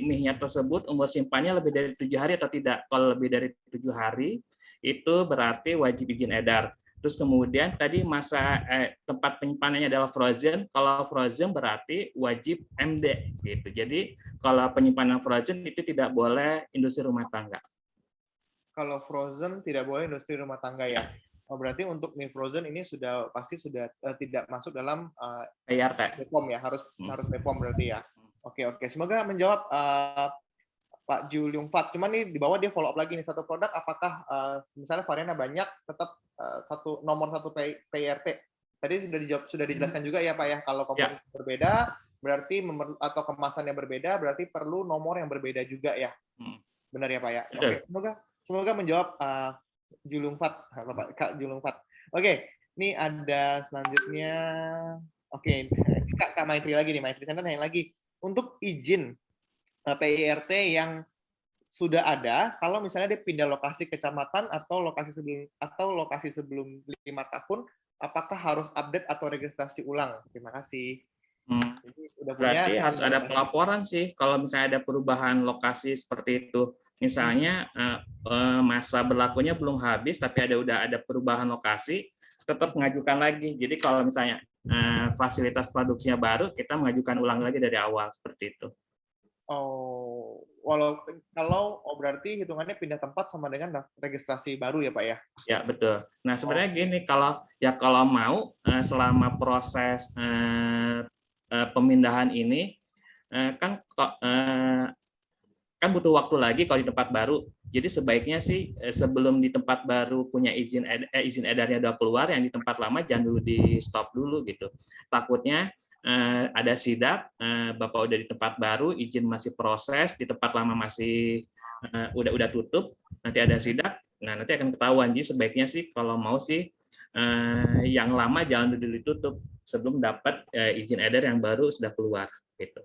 mie-nya tersebut umur simpannya lebih dari 7 hari atau tidak. Kalau lebih dari 7 hari itu berarti wajib izin edar. Terus kemudian tadi masa tempat penyimpanannya adalah frozen. Kalau frozen berarti wajib MD gitu. Jadi kalau penyimpanan frozen itu tidak boleh industri rumah tangga. Kalau frozen tidak boleh industri rumah tangga ya. Berarti untuk mie frozen ini pasti sudah tidak masuk dalam BPOM ya, harus BPOM berarti ya. Oke. Semoga menjawab Pak Juliung Fat. Cuman nih di bawah dia follow up lagi nih, satu produk apakah misalnya variannya banyak tetap nomor satu PIRT. Tadi sudah dijelaskan juga ya Pak ya, kalau komponen berbeda berarti atau kemasannya berbeda berarti perlu nomor yang berbeda juga ya. Benar ya Pak ya. Oke, semoga menjawab Julung Fat, Bapak Kak Julung Fat. Oke, ini ada selanjutnya. Oke, Kak Maitri lagi nih, Maitri Chandra yang lagi. Untuk izin PIRT yang sudah ada, kalau misalnya dia pindah lokasi kecamatan atau lokasi sebelum 5 tahun, apakah harus update atau registrasi ulang? Terima kasih. Jadi, berarti harus ada pelaporan sih kalau misalnya ada perubahan lokasi seperti itu. Misalnya masa berlakunya belum habis tapi udah ada perubahan lokasi, tetap mengajukan lagi. Jadi kalau misalnya fasilitas produksinya baru, kita mengajukan ulang lagi dari awal seperti itu. Kalau berarti hitungannya pindah tempat sama dengan registrasi baru ya Pak ya? Ya betul. Nah sebenarnya gini, kalau mau selama proses pemindahan ini kan butuh waktu lagi kalau di tempat baru. Jadi sebaiknya sih sebelum di tempat baru punya izin edarnya udah keluar, yang di tempat lama jangan dulu di stop dulu gitu. Takutnya ada sidak, Bapak udah di tempat baru, izin masih proses, di tempat lama masih udah tutup, nanti ada sidak, nah nanti akan ketahuan. Jadi sebaiknya sih kalau mau sih yang lama jangan dulu ditutup sebelum dapat izin edar yang baru sudah keluar gitu.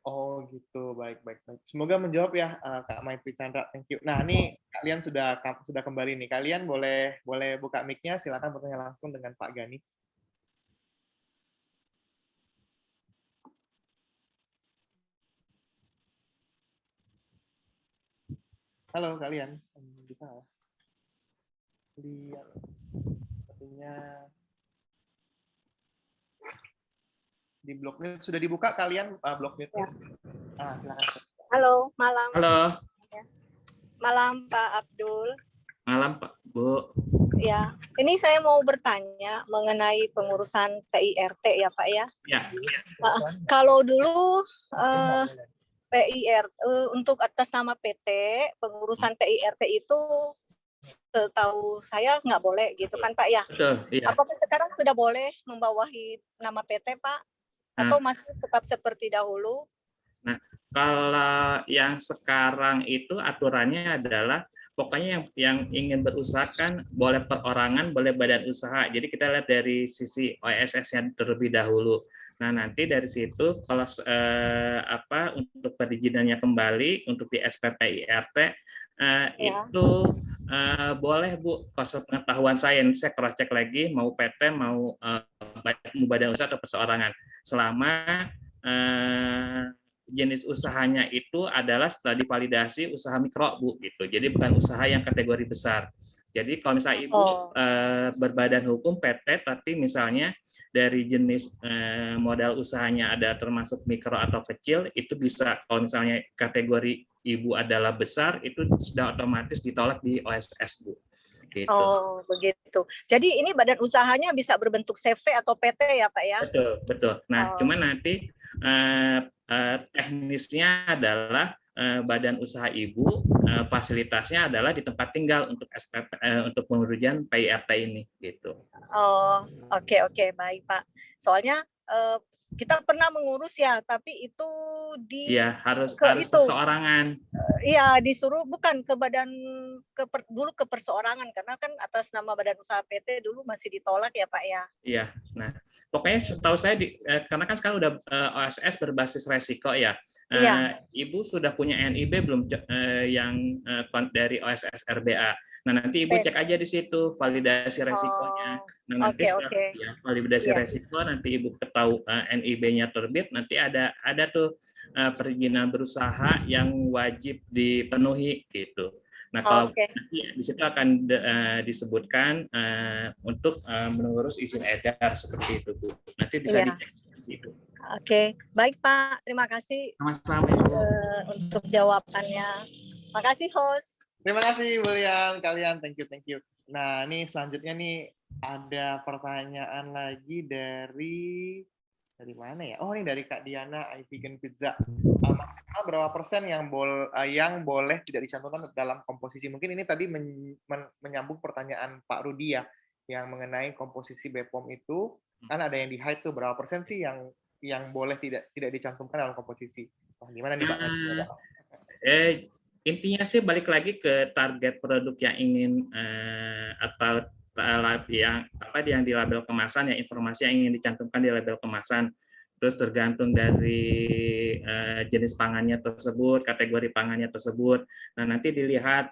Oh gitu, baik. Semoga menjawab ya Kak Maitri Chandra, thank you. Nah ini kalian sudah kembali nih, kalian boleh buka mic-nya, silakan bertanya langsung dengan Pak Gani. Halo kalian, bisa lihat sepertinya di blognya sudah dibuka kalian blognya. Ya. Silakan. Halo, malam. Halo. Malam Pak Abdul. Malam Pak Bu. Ya, ini saya mau bertanya mengenai pengurusan PIRT ya Pak ya. Ya. Kalau dulu PIRT untuk atas nama PT, pengurusan PIRT itu setahu saya nggak boleh gitu kan Pak ya. Betul, iya. Apakah sekarang sudah boleh membawahi nama PT Pak? Atau masih tetap seperti dahulu? Nah, kalau yang sekarang itu aturannya adalah pokoknya yang ingin berusaha kan boleh perorangan, boleh badan usaha. Jadi kita lihat dari sisi OSS-nya terlebih dahulu. Nah, nanti dari situ kalau untuk perizinannya kembali untuk di SPPIRT itu boleh Bu, kalau pengetahuan saya cross check lagi mau PT mau badan usaha atau perseorangan selama jenis usahanya itu adalah setelah divalidasi usaha mikro Bu gitu. Jadi bukan usaha yang kategori besar. Jadi kalau misalnya Ibu berbadan hukum PT tapi misalnya dari jenis modal usahanya ada termasuk mikro atau kecil itu bisa kalau misalnya kategori Ibu adalah besar itu sudah otomatis ditolak di OSS Bu. Gitu. Oh begitu. Jadi ini badan usahanya bisa berbentuk CV atau PT ya Pak ya? Betul betul. Nah cuman nanti teknisnya adalah badan usaha Ibu fasilitasnya adalah di tempat tinggal untuk SPP untuk pengurusan PIRT ini gitu. Oh oke baik Pak. Soalnya kita pernah mengurus ya, tapi itu harus perseorangan. Iya, disuruh bukan ke badan dulu ke perseorangan karena kan atas nama badan usaha PT dulu masih ditolak ya Pak ya. Iya. Nah, pokoknya setahu saya karena kan sekarang udah OSS berbasis resiko ya. Ibu sudah punya NIB belum yang dari OSS RBA. Nah, nanti Ibu cek aja di situ validasi resikonya. Nah, nanti validasi resiko nanti Ibu ketahui NIB-nya terbit, nanti ada tuh perizinan berusaha yang wajib dipenuhi gitu. Nah, kalau nanti di situ akan disebutkan untuk mengurus izin edar seperti itu, Bu. Nanti bisa dicek di situ. Oke, baik Pak. Terima kasih untuk jawabannya. Makasih host. Terima kasih Bulian, kalian thank you. Nah, ini selanjutnya nih ada pertanyaan lagi dari mana ya? Oh, ini dari Kak Diana, iVegan Pizza. Maksimal berapa persen yang boleh tidak dicantumkan dalam komposisi? Mungkin ini tadi menyambung pertanyaan Pak Rudi ya, yang mengenai komposisi BPOM itu kan ada yang di hide tuh berapa persen sih yang boleh tidak dicantumkan dalam komposisi? Wah, gimana nih Pak? Intinya sih balik lagi ke target produk yang ingin atau yang di label kemasan ya, informasi yang ingin dicantumkan di label kemasan. Terus tergantung dari jenis pangannya tersebut, kategori pangannya tersebut. Nah, nanti dilihat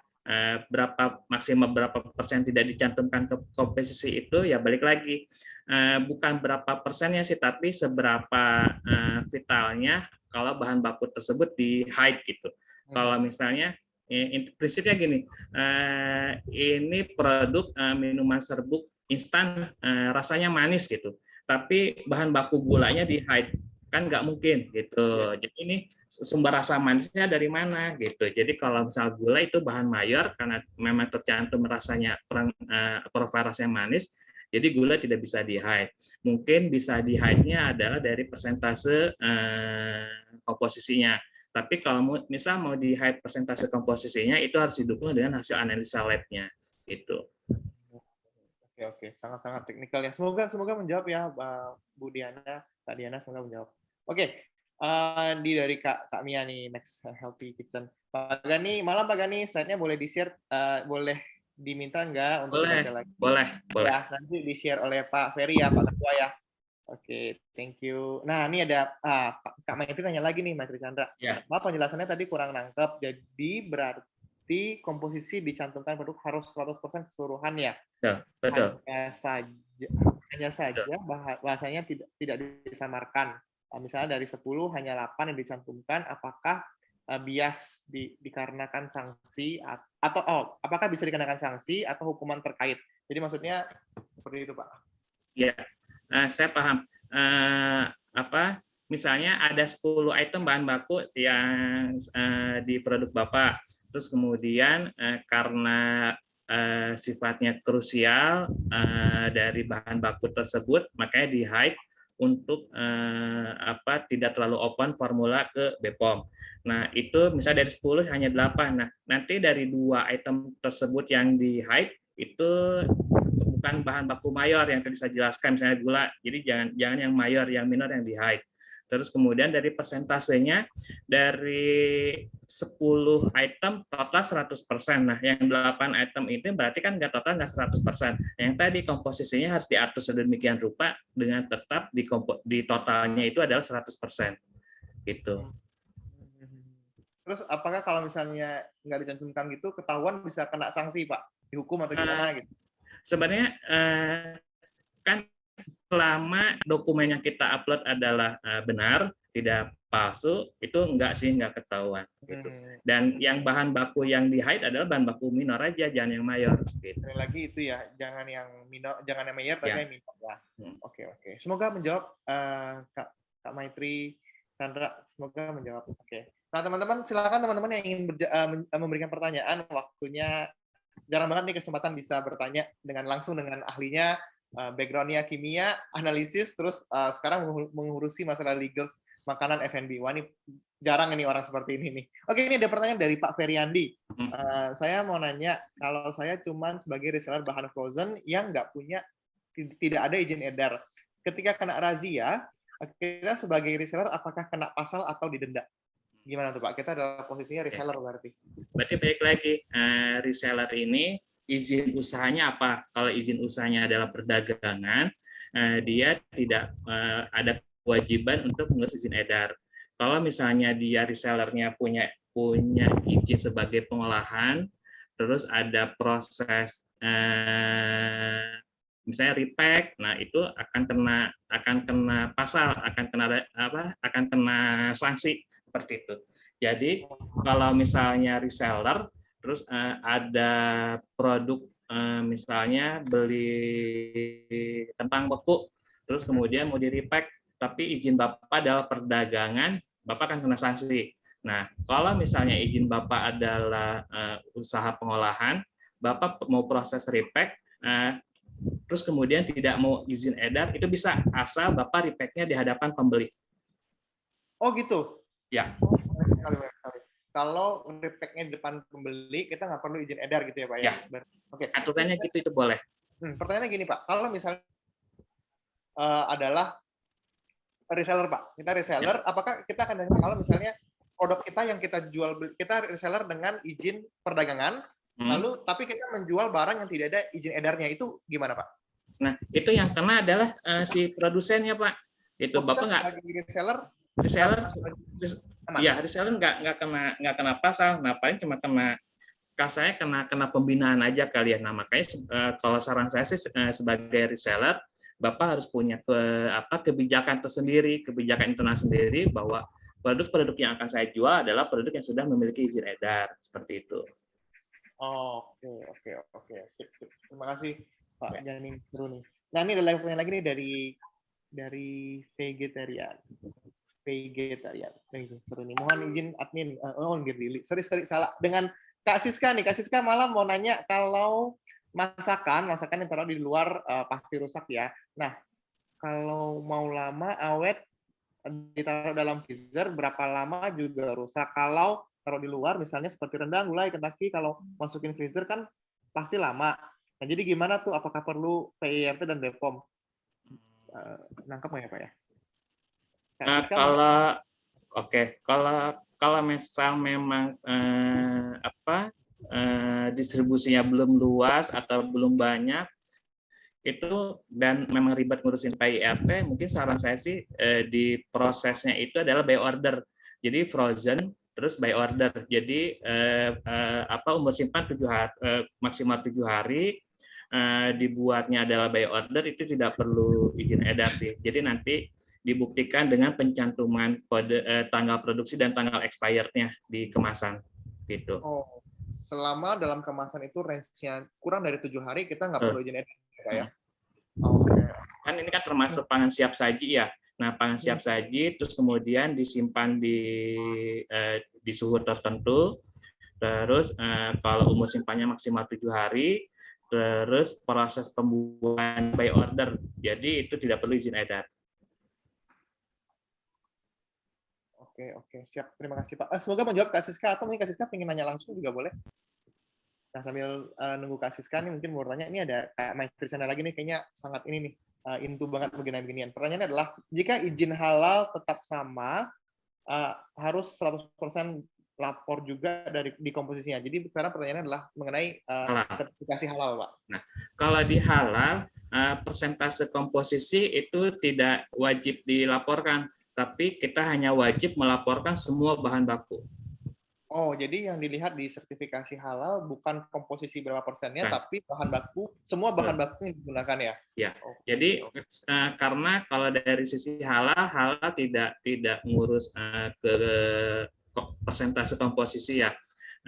maksimal berapa persen tidak dicantumkan ke komposisi itu, ya balik lagi bukan berapa persennya sih, tapi seberapa vitalnya kalau bahan baku tersebut di hide gitu. Kalau misalnya prinsipnya gini, ini produk minuman serbuk instan rasanya manis gitu, tapi bahan baku gulanya di hide, kan nggak mungkin gitu. Jadi ini sumber rasa manisnya dari mana gitu. Jadi kalau misal gula itu bahan mayor karena memang tercantum rasanya profil rasanya manis, jadi gula tidak bisa di hide. Mungkin bisa di hide-nya adalah dari persentase komposisinya. Tapi kalau misal mau di hide persentase komposisinya itu harus didukung dengan hasil analisa lab-nya gitu. Oke, sangat-sangat teknikal ya. Semoga menjawab ya Bu Diana, Kak Diana, semoga menjawab. Oke, dari Kak Mia nih, Next Healthy Kitchen. Pak Gani, malam Pak Gani, slide-nya boleh di-share, boleh diminta nggak untuk dibaca lagi? Boleh. Ya, nanti di-share oleh Pak Ferry ya, Pak Ketua ya. Oke, thank you. Nah, ini ada Kak Maitri nanya lagi nih, Maitri Chandra. Ya. Maaf penjelasannya tadi kurang nangkep. Jadi berarti komposisi dicantumkan produk harus 100% keseluruhan ya? Ya, betul. Hanya saja bahasanya tidak disamarkan. Misalnya dari 10 hanya 8 yang dicantumkan, apakah bias dikarenakan sanksi atau apakah bisa dikenakan sanksi atau hukuman terkait? Jadi maksudnya seperti itu, Pak. Ya. Saya paham. Misalnya ada 10 item bahan baku yang di produk Bapak, terus kemudian karena sifatnya krusial dari bahan baku tersebut, makanya di hide untuk tidak terlalu open formula ke BPOM. Nah, itu misalnya dari 10 hanya 8. Nah, nanti dari 2 item tersebut yang di hide itu bukan bahan baku mayor yang tadi saya jelaskan, misalnya gula. Jadi jangan yang mayor, yang minor yang di hide. Terus kemudian dari persentasenya dari 10 item total 100%. Nah, yang 8 item itu berarti kan nggak total nggak 100%. Yang tadi komposisinya harus diatur sedemikian rupa dengan tetap di totalnya itu adalah 100%. Gitu. Terus apakah kalau misalnya nggak dicantumkan gitu ketahuan bisa kena sanksi, Pak? Dihukum atau gimana gitu? Sebenarnya kan selama dokumen yang kita upload adalah benar, tidak palsu, itu nggak ketahuan. Gitu. Dan yang bahan baku yang di hide adalah bahan baku minor aja, jangan yang mayor. Gitu. Lagi itu ya, jangan yang minor, jangan yang mayor, tapi yang minor ya. Oke. Semoga menjawab Kak Maitri, Chandra, semoga menjawab. Oke. Nah teman-teman, silakan teman-teman yang ingin memberikan pertanyaan, waktunya jarang banget nih kesempatan bisa bertanya langsung dengan ahlinya. Background-nya kimia, analisis, terus sekarang mengurusi masalah legal makanan F&B. Wah, ini jarang ini orang seperti ini nih. Oke, ini ada pertanyaan dari Pak Feryandi. Saya mau nanya, kalau saya cuman sebagai reseller bahan frozen yang tidak ada izin edar, ketika kena razia, kita sebagai reseller apakah kena pasal atau didenda? Gimana tuh Pak? Kita adalah posisinya reseller berarti. Berarti baik lagi, reseller ini izin usahanya apa? Kalau izin usahanya adalah perdagangan, dia tidak ada kewajiban untuk mengurus izin edar. Kalau misalnya dia resellernya punya izin sebagai pengolahan, terus ada proses misalnya repack, nah itu akan kena pasal, akan kena sanksi seperti itu. Jadi kalau misalnya reseller terus ada produk misalnya beli kentang beku, terus kemudian mau di repack, tapi izin Bapak adalah perdagangan, Bapak akan kena sanksi. Nah, kalau misalnya izin Bapak adalah usaha pengolahan, Bapak mau proses repack, terus kemudian tidak mau izin edar, itu bisa asal Bapak repacknya di hadapan pembeli. Oh gitu? Ya. Kalau repacknya di depan pembeli, kita nggak perlu izin edar gitu ya Pak? Ya. Oke. Aturannya gitu, itu boleh. Pertanyaannya gini Pak, kalau misalnya adalah reseller Pak, kita reseller, apakah kita akan dengar kalau misalnya produk kita yang kita jual, kita reseller dengan izin perdagangan, lalu tapi kita menjual barang yang tidak ada izin edarnya, itu gimana Pak? Nah, itu yang kena adalah si produsennya Pak. Itu Bapak nggak reseller nggak kena pasal. Nah, paling cuma kena pembinaan aja kali ya. Nah, makanya kalau saran saya sih sebagai reseller, Bapak harus punya kebijakan tersendiri, kebijakan internal sendiri bahwa produk-produk yang akan saya jual adalah produk yang sudah memiliki izin edar, seperti itu. Oke. Sip. Terima kasih Pak Janing, seru nih. Nah, ini ada pertanyaan lagi nih dari vegetarian. Seru nih. Mohon izin admin. Sorry, salah. Dengan Kak Siska nih. Kak Siska malam mau nanya, kalau masakan yang taruh di luar pasti rusak ya. Nah, kalau mau lama awet ditaruh dalam freezer, berapa lama juga rusak. Kalau taruh di luar misalnya seperti rendang, gulai, Kentucky, kalau masukin freezer kan pasti lama. Nah, jadi gimana tuh? Apakah perlu PIRT dan BPOM? Nangkep nggak ya Pak ya? Kalau misal memang distribusinya belum luas atau belum banyak itu dan memang ribet ngurusin PIRT, mungkin saran saya sih di prosesnya itu adalah by order. Jadi frozen terus by order. Jadi umur simpan 7 hari, maksimal 7 hari, dibuatnya adalah by order, itu tidak perlu izin edar sih. Jadi nanti dibuktikan dengan pencantuman kode tanggal produksi dan tanggal expirednya di kemasan gitu. Oh, selama dalam kemasan itu range-nya kurang dari 7 hari kita nggak perlu izin edar ya? Kan ini kan termasuk pangan siap saji ya. Nah, pangan siap saji terus kemudian disimpan di suhu tertentu. Terus kalau umur simpannya maksimal 7 hari, terus proses pembuatan by order. Jadi itu tidak perlu izin edar. Oke, siap. Terima kasih Pak. Semoga menjawab Kak Siska, atau mungkin Kak Siska pengen nanya langsung juga boleh. Nah, sambil nunggu Kak Siska nih, mungkin mau tanya, ini ada Kak Maitri sana lagi nih, kayaknya sangat ini nih, into banget beginian-beginian. Pertanyaannya adalah, jika izin halal tetap sama, harus 100% lapor juga di komposisinya. Jadi sekarang pertanyaannya adalah mengenai sertifikasi halal, Pak. Nah, kalau di halal, persentase komposisi itu tidak wajib dilaporkan, tapi kita hanya wajib melaporkan semua bahan baku. Oh, jadi yang dilihat di sertifikasi halal bukan komposisi berapa persennya, tapi bahan baku, semua bahan baku yang digunakan ya? Ya, jadi karena kalau dari sisi halal tidak ngurus ke persentase komposisi ya,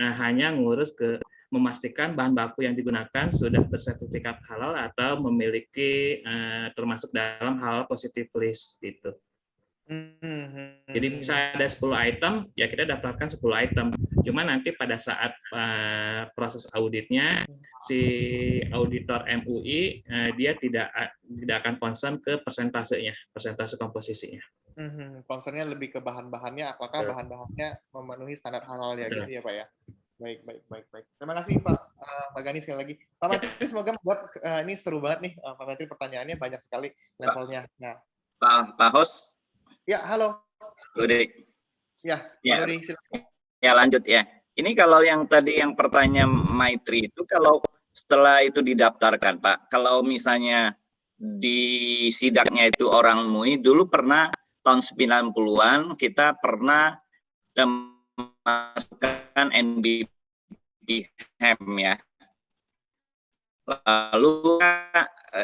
hanya ngurus ke memastikan bahan baku yang digunakan sudah bersertifikat halal atau memiliki termasuk dalam halal positive list gitu. Jadi misalnya ada 10 item, ya kita daftarkan 10 item. Cuma nanti pada saat proses auditnya, si auditor MUI dia tidak akan concern ke persentasenya, persentase komposisinya. Concernnya lebih ke bahan-bahannya, apakah bahan-bahannya memenuhi standar halal ya, gitu ya Pak ya. Baik. Terima kasih Pak Gani sekali lagi. Pak Menteri, semoga menjawab. Ini seru banget nih Pak Menteri, pertanyaannya banyak sekali levelnya. Nah, Pak Host. Ya, halo. Rudik. Ya, Pak Rudi, silakan. Ya, lanjut ya. Ini kalau yang tadi yang pertanyaan Maitri itu, kalau setelah itu didaftarkan, Pak, kalau misalnya di sidaknya itu orang MUI, dulu pernah tahun 90-an kita pernah memasukkan NBPM ya. Lalu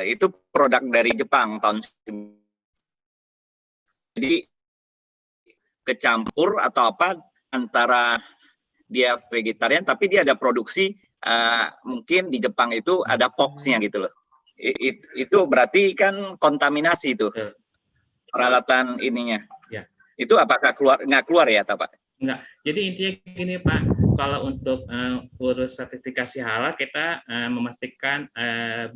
itu produk dari Jepang tahun 90. Jadi kecampur atau apa antara dia vegetarian tapi dia ada produksi mungkin di Jepang itu ada POX-nya gitu loh. Itu berarti kan kontaminasi itu peralatan ininya. Ya. Itu apakah nggak keluar ya, Pak? Enggak. Jadi intinya gini Pak, kalau untuk urus sertifikasi halal kita memastikan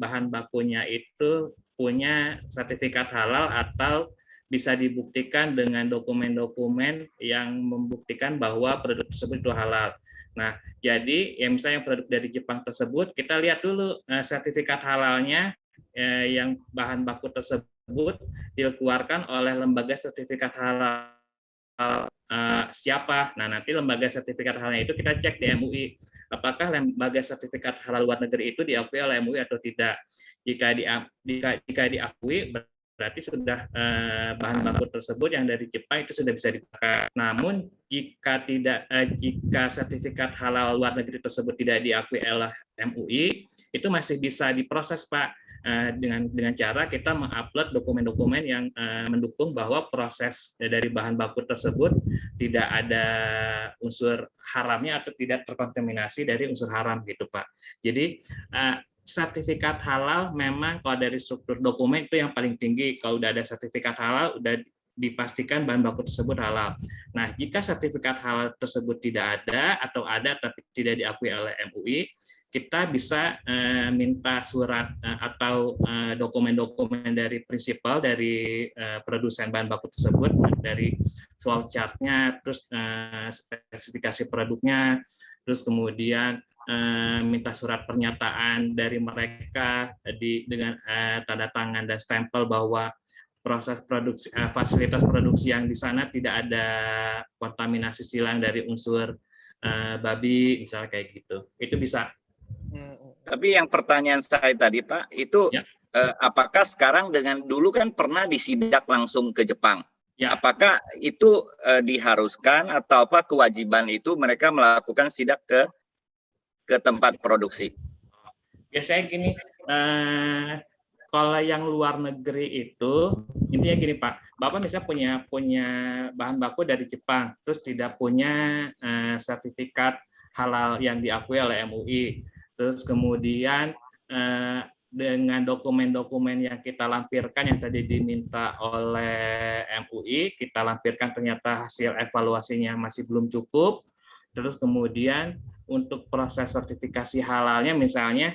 bahan bakunya itu punya sertifikat halal atau bisa dibuktikan dengan dokumen-dokumen yang membuktikan bahwa produk tersebut itu halal. Nah, jadi ya misalnya produk dari Jepang tersebut, kita lihat dulu sertifikat halalnya yang bahan baku tersebut dikeluarkan oleh lembaga sertifikat halal siapa. Nah, nanti lembaga sertifikat halalnya itu kita cek di MUI. Apakah lembaga sertifikat halal luar negeri itu diakui oleh MUI atau tidak. Jika diakui, berarti sudah bahan baku tersebut yang dari Jepang itu sudah bisa dipakai. Namun jika sertifikat halal luar negeri tersebut tidak diakui oleh MUI, itu masih bisa diproses Pak dengan cara kita mengupload dokumen-dokumen yang mendukung bahwa proses dari bahan baku tersebut tidak ada unsur haramnya atau tidak terkontaminasi dari unsur haram gitu Pak. Jadi sertifikat halal memang kalau dari struktur dokumen itu yang paling tinggi. Kalau udah ada sertifikat halal, udah dipastikan bahan baku tersebut halal. Nah, jika sertifikat halal tersebut tidak ada atau ada tapi tidak diakui oleh MUI, kita bisa minta surat atau dokumen-dokumen dari prinsipal dari produsen bahan baku tersebut, dari flow chart-nya, terus spesifikasi produknya, terus kemudian minta surat pernyataan dari mereka dengan tanda tangan dan stempel bahwa proses produksi fasilitas produksi yang di sana tidak ada kontaminasi silang dari unsur babi misalnya kayak gitu. Itu bisa. Tapi yang pertanyaan saya tadi Pak itu ya. Apakah sekarang dengan dulu kan pernah disidak langsung ke Jepang? Ya. Apakah itu diharuskan atau apa kewajiban itu mereka melakukan sidak ke tempat produksi? Biasanya gini, kalau yang luar negeri itu intinya gini Pak, Bapak misalnya punya bahan baku dari Jepang, terus tidak punya sertifikat halal yang diakui oleh MUI, terus kemudian dengan dokumen-dokumen yang kita lampirkan yang tadi diminta oleh MUI, kita lampirkan ternyata hasil evaluasinya masih belum cukup, terus kemudian untuk proses sertifikasi halalnya misalnya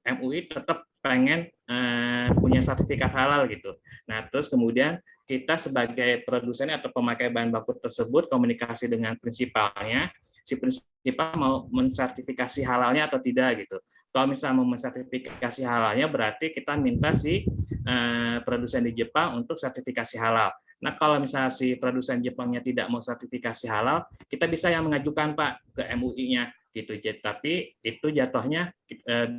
MUI tetap pengen punya sertifikat halal gitu. Nah, terus kemudian kita sebagai produsen atau pemakai bahan baku tersebut komunikasi dengan prinsipalnya, si prinsipal mau mensertifikasi halalnya atau tidak gitu. Kalau misalnya mau mensertifikasi halalnya, berarti kita minta si produsen di Jepang untuk sertifikasi halal. Nah, kalau misalnya si produsen Jepangnya tidak mau sertifikasi halal, kita bisa yang mengajukan Pak ke MUI-nya gitu. Tapi itu jatuhnya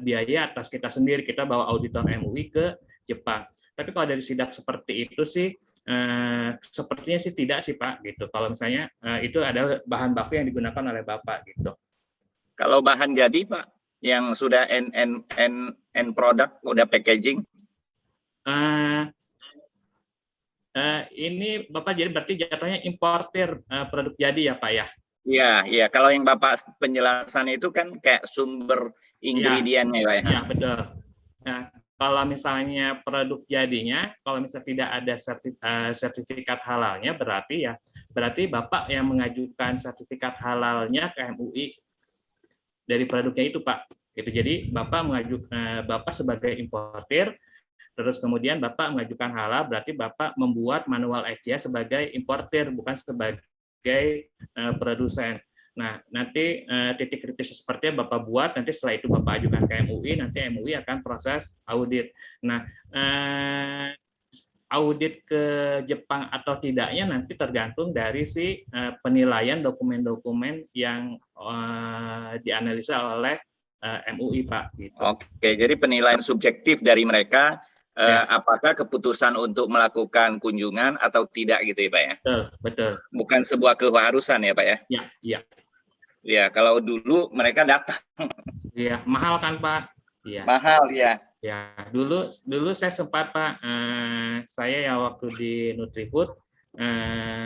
biaya atas kita sendiri, kita bawa auditor MUI ke Jepang. Tapi kalau dari sidak seperti itu sih sepertinya sih tidak sih Pak gitu. Kalau misalnya itu adalah bahan baku yang digunakan oleh Bapak gitu. Kalau bahan jadi Pak yang sudah end product, udah packaging? Ini Bapak jadi berarti jatuhnya importir produk jadi ya Pak ya? Iya, iya. Kalau yang Bapak penjelasan itu kan kayak sumber ingredientnya ya. Iya, betul. Nah, kalau misalnya produk jadinya, kalau misalnya tidak ada sertifikat halalnya, berarti Bapak yang mengajukan sertifikat halalnya ke MUI dari produknya itu Pak. Gitu. Jadi Bapak sebagai importir, terus kemudian Bapak mengajukan halal, berarti Bapak membuat manual FCA sebagai importir, bukan sebagai produsen. Nah, nanti titik kritis sepertinya Bapak buat, nanti setelah itu Bapak ajukan ke MUI, nanti MUI akan proses audit. Nah, audit ke Jepang atau tidaknya nanti tergantung dari si penilaian dokumen-dokumen yang dianalisa oleh MUI, Pak. Gitu. Oke, jadi penilaian subjektif dari mereka, apakah keputusan untuk melakukan kunjungan atau tidak gitu ya Pak ya? Betul. Bukan sebuah keharusan ya Pak ya? Iya. Ya, kalau dulu mereka datang. Iya, mahal kan Pak? Iya. Mahal ya. Ya, dulu saya sempat Pak, saya ya waktu di Nutrifood,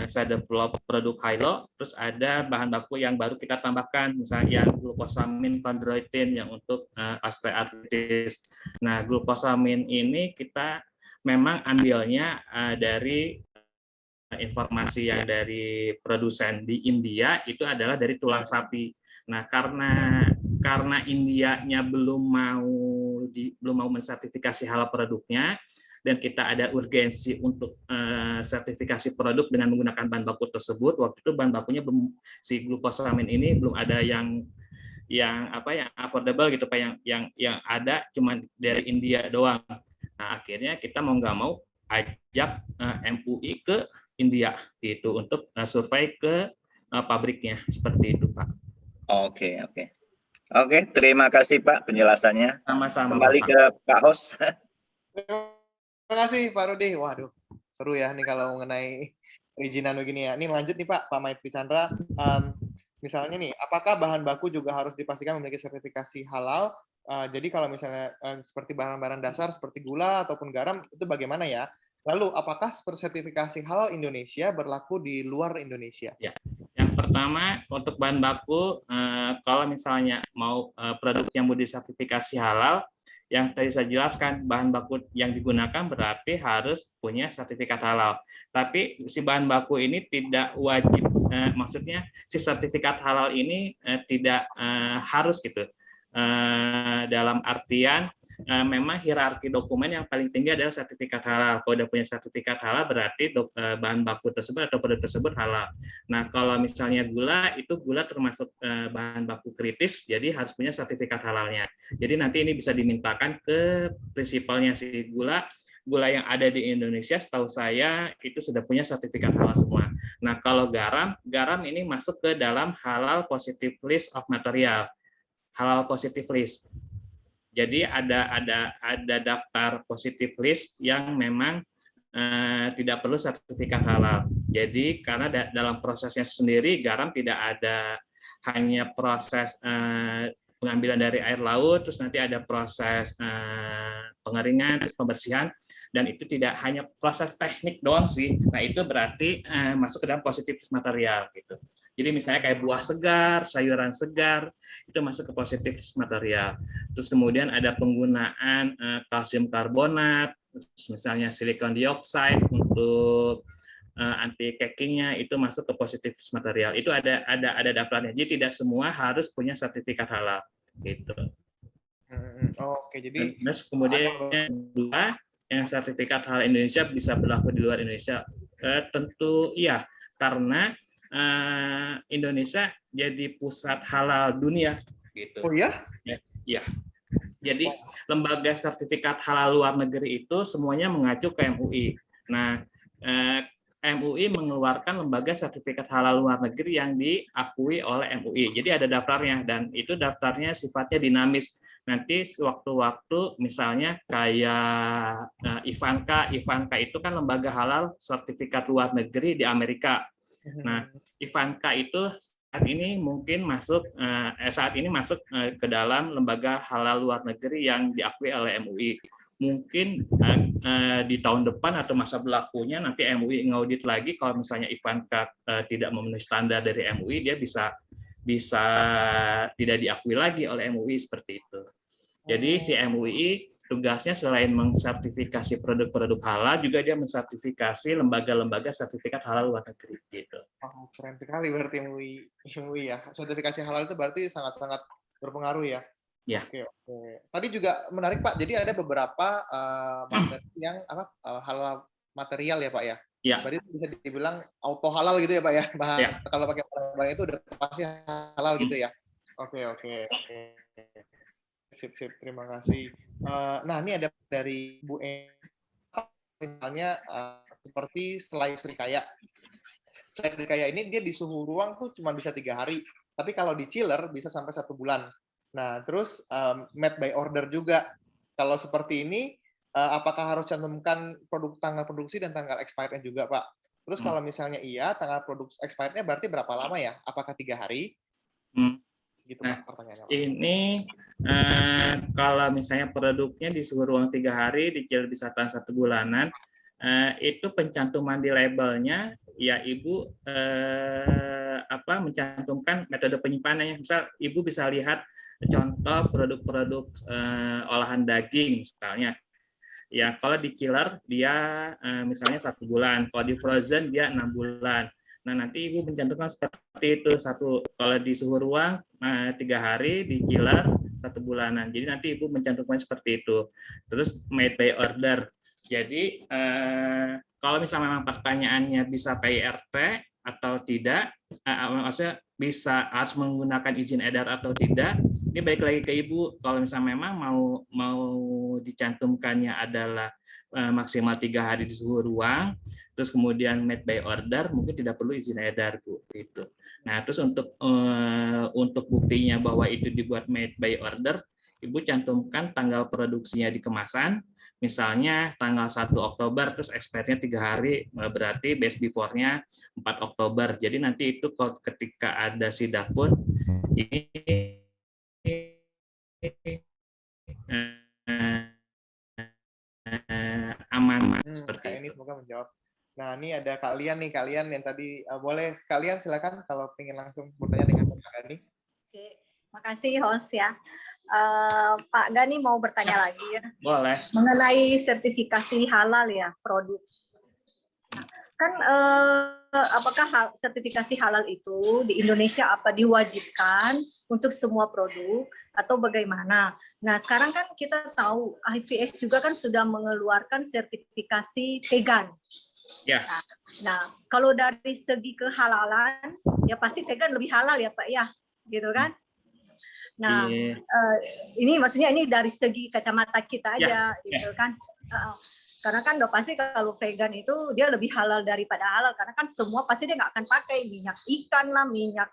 saya develop produk Hilo, terus ada bahan baku yang baru kita tambahkan, misalnya yang glukosamin chondroitin yang untuk osteoartritis. Nah, glukosamin ini kita memang ambilnya dari informasi yang dari produsen di India itu adalah dari tulang sapi. Nah, karena Indianya belum mau mensertifikasi halal produknya dan kita ada urgensi untuk sertifikasi produk dengan menggunakan bahan baku tersebut, waktu itu bahan bakunya belum, si glukosamin ini belum ada yang affordable gitu Pak, yang ada cuma dari India doang. Nah, akhirnya kita mau nggak mau ajak MUI ke India gitu untuk survei ke pabriknya, seperti itu Pak. Oke, terima kasih Pak penjelasannya. Sama-sama. Kembali Bapak. ke Pak Host. Terima kasih Pak Rudi. Waduh, seru ya nih kalau mengenai perizinan begini ya. Ini lanjut nih Pak Maitri Chandra. Misalnya nih, apakah bahan baku juga harus dipastikan memiliki sertifikasi halal? Jadi kalau misalnya seperti bahan-bahan dasar seperti gula ataupun garam, itu bagaimana ya? Lalu, apakah sertifikasi halal Indonesia berlaku di luar Indonesia? Ya. Yang pertama, untuk bahan baku, kalau misalnya mau produk yang mau disertifikasi halal, yang tadi saya jelaskan, bahan baku yang digunakan berarti harus punya sertifikat halal. Tapi si bahan baku ini tidak wajib, maksudnya si sertifikat halal ini tidak harus gitu. Dalam artian, memang hierarki dokumen yang paling tinggi adalah sertifikat halal. Kalau udah punya sertifikat halal berarti bahan baku tersebut atau produk tersebut halal. Nah, kalau misalnya gula, itu gula termasuk bahan baku kritis, jadi harus punya sertifikat halalnya. Jadi nanti ini bisa dimintakan ke prinsipalnya si gula yang ada di Indonesia, setahu saya itu sudah punya sertifikat halal semua. Nah, kalau garam ini masuk ke dalam halal positive list of material. Halal positive list. Jadi ada daftar positive list yang memang tidak perlu sertifikat halal. Jadi karena dalam prosesnya sendiri garam tidak ada hanya proses pengambilan dari air laut, terus nanti ada proses pengeringan, terus pembersihan, dan itu tidak hanya proses teknik doang sih. Nah, itu berarti masuk ke dalam positif material gitu. Jadi misalnya kayak buah segar, sayuran segar, itu masuk ke positif material. Terus kemudian ada penggunaan kalsium karbonat, misalnya silikon dioksida untuk anti caking-nya, itu masuk ke positif material. Itu ada daftarnya. Jadi tidak semua harus punya sertifikat halal gitu. Oke, jadi terus kemudian yang sertifikat halal Indonesia bisa berlaku di luar Indonesia? Tentu iya, karena Indonesia jadi pusat halal dunia gitu. Oh ya? Ya. Jadi lembaga sertifikat halal luar negeri itu semuanya mengacu ke MUI. Nah, MUI mengeluarkan lembaga sertifikat halal luar negeri yang diakui oleh MUI. Jadi ada daftarnya, dan itu daftarnya sifatnya dinamis. Nanti sewaktu-waktu misalnya kayak Ivanka itu kan lembaga halal sertifikat luar negeri di Amerika. Nah, Ivanka itu saat ini masuk ke dalam lembaga halal luar negeri yang diakui oleh MUI. Mungkin di tahun depan atau masa berlakunya nanti MUI ngaudit lagi, kalau misalnya Ivanka tidak memenuhi standar dari MUI, dia bisa tidak diakui lagi oleh MUI seperti itu. Jadi si MUI tugasnya selain mensertifikasi produk-produk halal, juga dia mensertifikasi lembaga-lembaga sertifikat halal luar negeri gitu. Oh, keren sekali berarti MUI ya. Sertifikasi halal itu berarti sangat-sangat berpengaruh ya. Ya. Oke. Tadi juga menarik Pak. Jadi ada beberapa materi yang halal material ya Pak ya. Ya. Berarti bisa dibilang auto halal gitu ya Pak ya. Ya. Kalau pakai barang itu udah pasti halal gitu ya. Oke. Sip. Terima kasih. Nah ini ada dari Bu misalnya seperti selai serikaya. Selai serikaya ini dia di suhu ruang tuh cuma bisa 3 hari. Tapi kalau di chiller bisa sampai 1 bulan. Nah, terus made by order juga. Kalau seperti ini, apakah harus cantumkan tanggal produksi dan tanggal expired-nya juga, Pak? Terus kalau misalnya iya, tanggal produksi expired-nya berarti berapa lama ya? Apakah 3 hari? Gitu, Pak, pertanyaannya. Ini kalau misalnya produknya di suhu ruang 3 hari, di chiller bisa tahan 1 bulanan, itu pencantuman di labelnya, ya Ibu mencantumkan metode penyimpanannya. Misal Ibu bisa lihat contoh produk-produk olahan daging misalnya. Ya, kalau di chiller dia misalnya 1 bulan, kalau di frozen dia 6 bulan. Nah, nanti Ibu mencantumkan seperti itu, kalau di suhu ruang 3 hari, di chiller 1 bulanan. Jadi nanti Ibu mencantumkan seperti itu. Terus made by order. Jadi kalau misalnya memang pertanyaannya bisa PIRT atau tidak, maksudnya harus menggunakan izin edar atau tidak, ini balik lagi ke Ibu. Kalau misalnya memang mau dicantumkannya adalah maksimal 3 hari di suhu ruang, terus kemudian made by order, mungkin tidak perlu izin edar, Bu. Gitu. Nah, terus untuk buktinya bahwa itu dibuat made by order, Ibu cantumkan tanggal produksinya di kemasan, misalnya tanggal 1 Oktober, terus expirednya 3 hari, berarti best before-nya 4 Oktober. Jadi nanti itu ketika ada sidak pun, ini aman seperti ini. Semoga menjawab. Nah, ini ada kalian yang tadi boleh sekalian silakan kalau ingin langsung bertanya dengan Pak Gani. Oke, makasih host ya. Pak Gani mau bertanya lagi ya. Boleh. Mengenai sertifikasi halal ya produk. Kan apakah sertifikasi halal itu di Indonesia diwajibkan untuk semua produk atau bagaimana? Nah, sekarang kan kita tahu IVS juga kan sudah mengeluarkan sertifikasi vegan. Ya. Nah, kalau dari segi kehalalan, ya pasti vegan lebih halal ya Pak ya, gitu kan? Nah, ini maksudnya ini dari segi kacamata kita aja, gitu kan? Karena kan udah pasti kalau vegan itu dia lebih halal daripada halal, karena kan semua pasti dia nggak akan pakai minyak ikan lah, minyak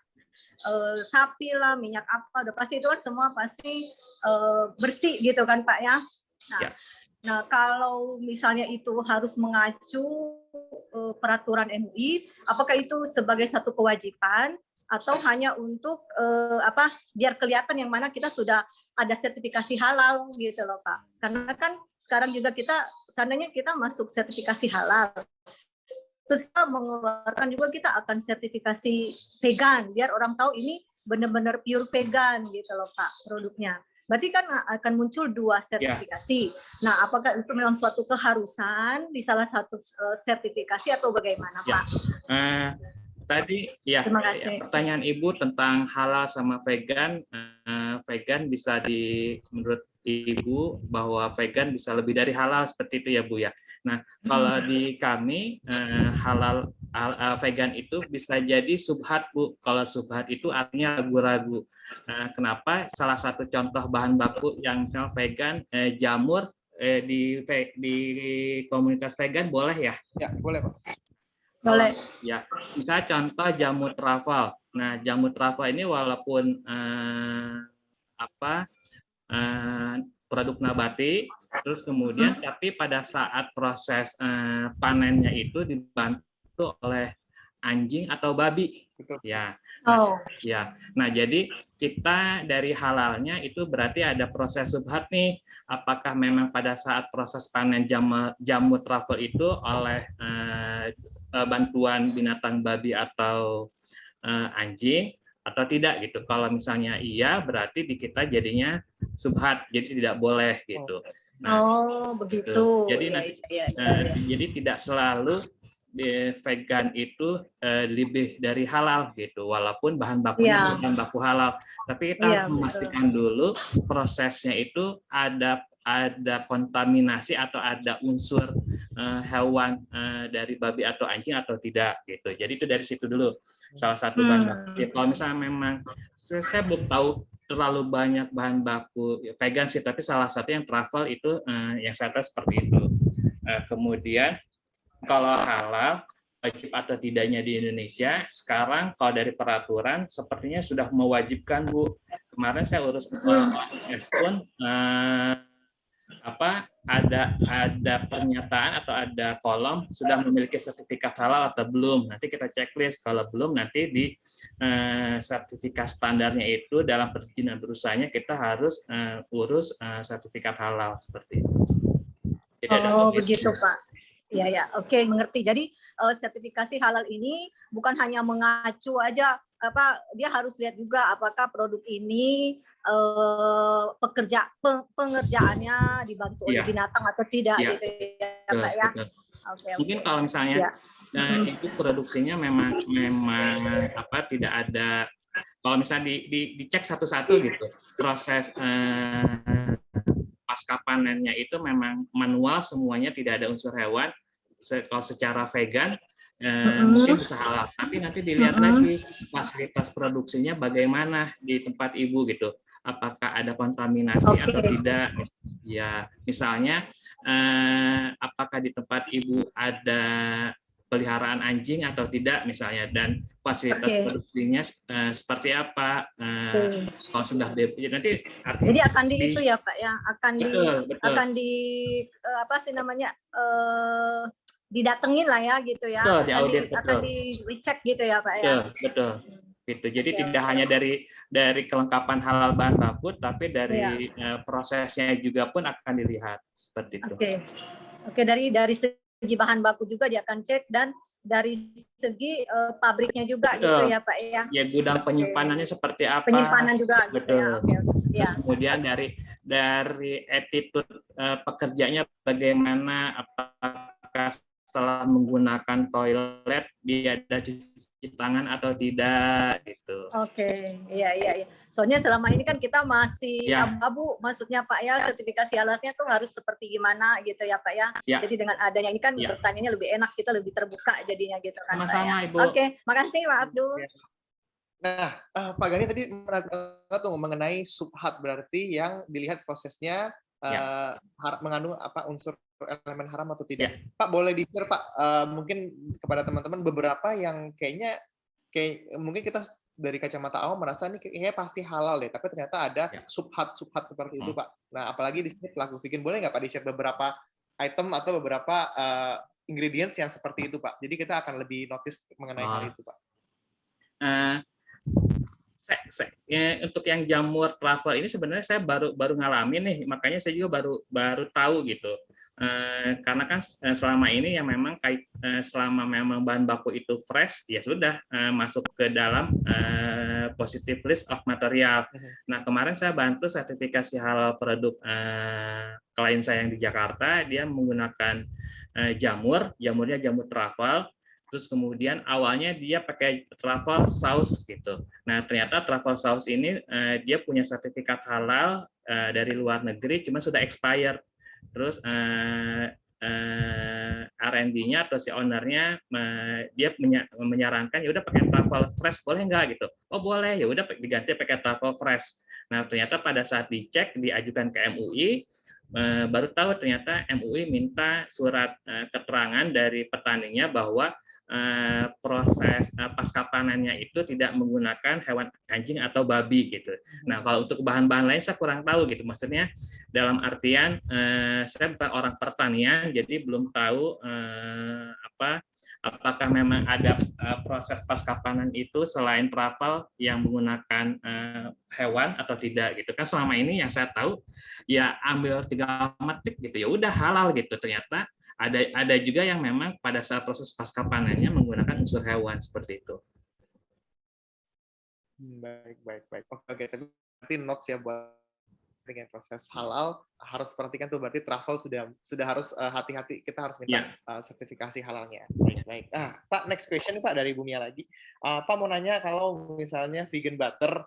sapi lah, minyak apa, udah pasti itu kan semua pasti bersih gitu kan Pak ya. Nah, kalau misalnya itu harus mengacu peraturan MUI, apakah itu sebagai satu kewajiban atau hanya untuk biar kelihatan yang mana kita sudah ada sertifikasi halal gitu loh Pak. Karena kan sekarang juga seandainya kita masuk sertifikasi halal, terus kita mengeluarkan juga kita akan sertifikasi vegan biar orang tahu ini benar-benar pure vegan gitu loh Pak produknya. Berarti kan akan muncul 2 sertifikasi. Nah, apakah itu memang suatu keharusan di salah satu sertifikasi atau bagaimana Pak? Tadi ya pertanyaan Ibu tentang halal sama vegan, vegan bisa menurut Ibu bahwa vegan bisa lebih dari halal seperti itu ya Bu ya. Nah, kalau di kami halal vegan itu bisa jadi subhat Bu. Kalau subhat itu artinya ragu-ragu. Kenapa? Salah satu contoh bahan baku yang misalnya vegan jamur di komunitas vegan boleh ya? Ya, boleh Pak. Boleh. Ya, misalnya contoh jamu truffle. Nah, jamu truffle ini walaupun produk nabati, terus kemudian tapi pada saat proses panennya itu dibantu oleh anjing atau babi. Betul. Ya. Oh. Ya. Nah, jadi kita dari halalnya itu berarti ada proses subhat nih. Apakah memang pada saat proses panen jamu truffle itu oleh bantuan binatang babi atau anjing atau tidak gitu. Kalau misalnya iya, berarti di kita jadinya subhat, jadi tidak boleh gitu. Nah, begitu. Jadi jadi tidak selalu vegan itu lebih dari halal gitu, walaupun bahan bakunya bahan baku halal. Tapi kita harus memastikan dulu prosesnya itu ada kontaminasi atau ada unsur hewan dari babi atau anjing atau tidak gitu. Jadi itu dari situ dulu salah satu bahan baku. Ya, kalau misalnya memang saya belum tahu terlalu banyak bahan baku vegan sih, tapi salah satu yang truffle itu yang saya tahu seperti itu. Kemudian kalau halal wajib atau tidaknya di Indonesia sekarang kalau dari peraturan sepertinya sudah mewajibkan Bu. Kemarin saya urus OSS pun ada pernyataan atau ada kolom sudah memiliki sertifikat halal atau belum. Nanti kita checklist, kalau belum nanti di sertifikat standarnya itu dalam perizinan berusahanya kita harus urus sertifikat halal seperti itu. Begitu Pak. Ya, oke, mengerti. Jadi sertifikasi halal ini bukan hanya mengacu aja, dia harus lihat juga apakah produk ini pengerjaannya dibantu oleh binatang atau tidak gitu ya Pak ya. Okay. Mungkin kalau misalnya itu produksinya memang tidak ada, kalau misalnya dicek satu-satu gitu proses pasca panennya itu memang manual semuanya, tidak ada unsur hewan. Kalau secara vegan mungkin bisa halal, tapi nanti dilihat lagi fasilitas produksinya bagaimana di tempat Ibu gitu, apakah ada kontaminasi atau tidak. Ya, misalnya apakah di tempat Ibu ada peliharaan anjing atau tidak misalnya, dan fasilitas produksinya seperti apa. Kalau sudah nanti artinya jadi akan di itu ya Pak ya, akan didatengin lah ya gitu ya. Akan dicek gitu ya Pak ya. Betul. Gitu. Jadi tidak hanya dari kelengkapan halal bahan baku, tapi dari prosesnya juga pun akan dilihat seperti itu. Oke, dari segi bahan baku juga dia akan cek, dan dari segi pabriknya juga gitu ya Pak ya. Ya, gudang penyimpanannya seperti apa. Penyimpanan juga gitu ya. Terus kemudian dari attitude pekerjanya bagaimana, apakah setelah menggunakan toilet dia ada cuci tangan atau tidak gitu. Iya. Soalnya selama ini kan kita masih abu-abu, maksudnya Pak ya, sertifikasi halalnya tuh harus seperti gimana gitu ya Pak ya. Jadi dengan adanya ini kan bertanya lebih enak, kita lebih terbuka jadinya gitu kan. Sama-sama Ibu. Oke, makasih Pak Abdul. Nah, Pak Gani tadi mengenai subhat, berarti yang dilihat prosesnya mengandung unsur elemen haram atau tidak. Pak, boleh di-share Pak, mungkin kepada teman-teman beberapa yang kayaknya mungkin kita dari kacamata awam merasa ini kayaknya pasti halal deh, tapi ternyata ada subhat seperti itu Pak. Nah, apalagi di sini pelaku vegan, boleh nggak Pak di-share beberapa item atau beberapa ingredients yang seperti itu Pak. Jadi kita akan lebih notice mengenai hal itu Pak. Untuk yang jamur truffle ini sebenarnya saya baru ngalamin nih, makanya saya juga baru tahu gitu. Karena kan selama ini yang memang selama memang bahan baku itu fresh, ya sudah masuk ke dalam positive list of material. Nah, kemarin saya bantu sertifikasi halal produk klien saya yang di Jakarta, dia menggunakan jamurnya jamur truffle. Terus kemudian awalnya dia pakai truffle sauce gitu. Nah ternyata truffle sauce ini dia punya sertifikat halal dari luar negeri, cuma sudah expired. Terus R&D-nya atau si ownernya dia menyarankan ya udah pakai truffle fresh boleh nggak gitu. Oh boleh, ya udah diganti pakai truffle fresh. Nah ternyata pada saat dicek diajukan ke MUI, baru tahu ternyata MUI minta surat keterangan dari petaninya bahwa proses pasca panennya itu tidak menggunakan hewan anjing atau babi gitu. Nah kalau untuk bahan-bahan lain saya kurang tahu gitu. Maksudnya dalam artian saya bukan orang pertanian, jadi belum tahu apakah memang ada proses pasca panen itu selain truffle yang menggunakan hewan atau tidak gitu kan. Selama ini yang saya tahu ya ambil 3 metik gitu ya udah halal gitu. Ternyata ada juga yang memang pada saat proses pasca panennya menggunakan unsur hewan seperti itu. Baik. Oke, tapi berarti notes ya buat dengan proses halal harus perhatikan tuh, berarti truffle sudah harus hati-hati, kita harus minta sertifikasi halalnya. Baik. Pak, next question nih Pak dari Bumia lagi. Pak mau nanya kalau misalnya vegan butter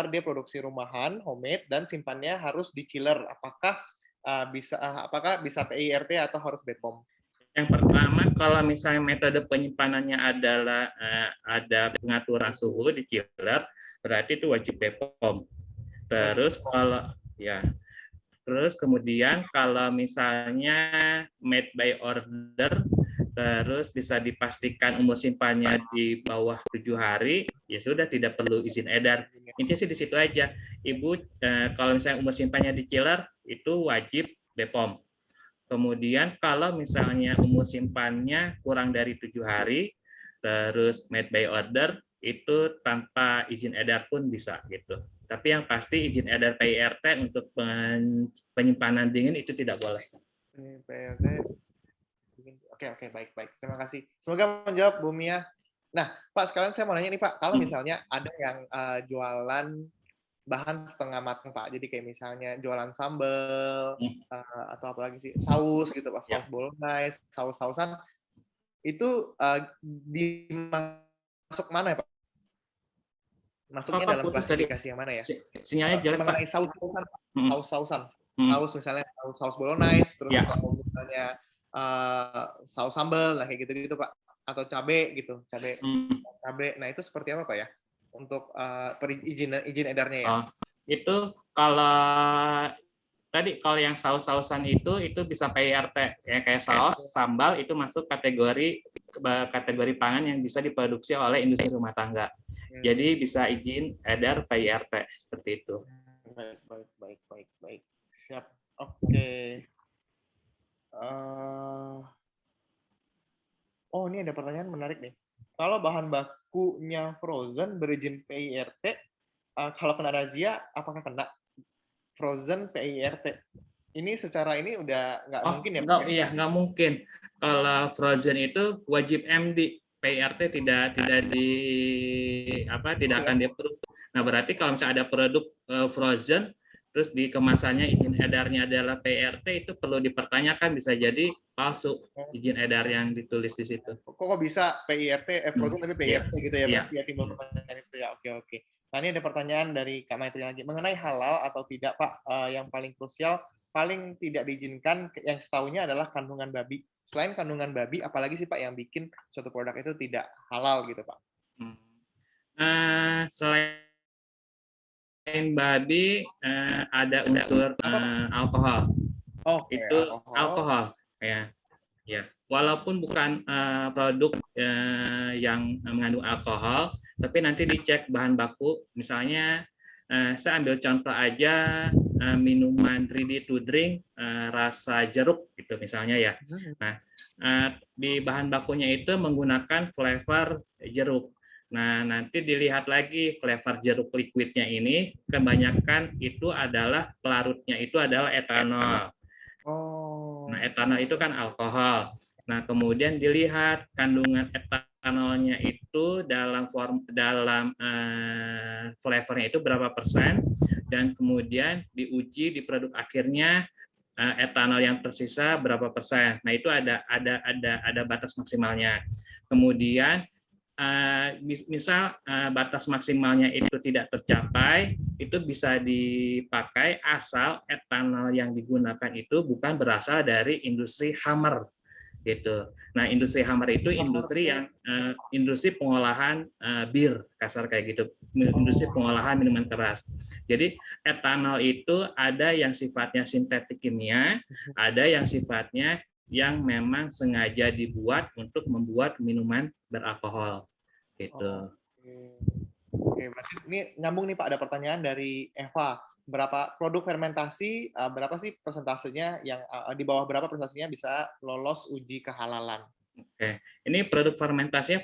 dia produksi rumahan, homemade dan simpannya harus di chiller, apakah bisa PIRT atau harus BPOM? Yang pertama, kalau misalnya metode penyimpanannya adalah ada pengaturan suhu di chiller, berarti itu wajib BPOM. Terus kemudian kalau misalnya made by order, terus bisa dipastikan umur simpannya di bawah 7 hari, ya sudah tidak perlu izin edar. Intinya sih di situ aja. Ibu kalau misalnya umur simpannya di chiller itu wajib BPOM. Kemudian kalau misalnya umur simpannya kurang dari 7 hari, terus made by order, itu tanpa izin edar pun bisa gitu. Tapi yang pasti izin edar PIRT untuk penyimpanan dingin itu tidak boleh. PIRT. Oke, baik. Terima kasih. Semoga menjawab Bu Mia. Nah, Pak, sekalian saya mau nanya nih Pak, kalau misalnya ada yang jualan bahan setengah matang Pak, jadi kayak misalnya jualan sambal atau apa lagi sih, saus gitu Pak, saus bolognese, saus-sausan, itu dimasuk mana ya Pak? Masuknya dalam klasifikasi yang mana ya? Sinyalnya jelek Pak. Mengenai saus-sausan, saus misalnya saus bolognese, terus kalau misalnya saus sambal, nah kayak gitu-gitu Pak, atau cabe gitu, cabe. Nah itu seperti apa Pak ya? Untuk izin edarnya ya? Itu kalau yang saus-sausan itu bisa PIRT ya, kayak saus, sambal itu masuk kategori pangan yang bisa diproduksi oleh industri rumah tangga. Jadi bisa izin edar PIRT seperti itu. Baik. Siap. Oke. Ini ada pertanyaan menarik nih. Kalau bahan bakunya frozen berizin PIRT, kalau kena razia, apakah kena frozen PIRT? Ini secara ini udah nggak mungkin ya? Iya, nggak mungkin. Kalau frozen itu wajib MD, PIRT tidak akan di-approve. Nah, berarti kalau misalnya ada produk frozen, terus di kemasannya izin edarnya adalah PIRT, itu perlu dipertanyakan, bisa jadi palsu izin edar yang ditulis di situ. Kok bisa PIRT frozen tapi PIRT gitu ya? Berarti ya timbul pertanyaan itu ya. Oke. Nah ini ada pertanyaan dari Kak Maitri lagi mengenai halal atau tidak Pak. Yang paling krusial, paling tidak diizinkan yang setahunya adalah kandungan babi. Selain kandungan babi, apalagi sih Pak yang bikin suatu produk itu tidak halal gitu Pak? Selain babi ada unsur alkohol. Itu alkohol ya. Walaupun bukan produk yang mengandung alkohol, tapi nanti dicek bahan baku. Misalnya saya ambil contoh aja minuman ready to drink rasa jeruk gitu misalnya ya. Nah, di bahan bakunya itu menggunakan flavor jeruk. Nah, nanti dilihat lagi flavor jeruk liquidnya ini, kebanyakan itu adalah pelarutnya itu adalah etanol. Nah, etanol itu kan alkohol. Nah, kemudian dilihat kandungan etanolnya itu dalam flavornya itu berapa persen, dan kemudian diuji di produk akhirnya etanol yang tersisa berapa persen. Nah, itu ada batas maksimalnya. Kemudian misal batas maksimalnya itu tidak tercapai, itu bisa dipakai asal etanol yang digunakan itu bukan berasal dari industri Hammer gitu. Nah, industri Hammer itu industri yang industri pengolahan bir, kasar kayak gitu, industri pengolahan minuman keras. Jadi etanol itu ada yang sifatnya sintetik kimia, ada yang sifatnya yang memang sengaja dibuat untuk membuat minuman beralkohol gitu. Oke, berarti ini nyambung nih Pak, ada pertanyaan dari Eva. Berapa produk fermentasi, berapa sih persentasenya yang di bawah berapa persentasenya bisa lolos uji kehalalan? Oke, ini produk fermentasi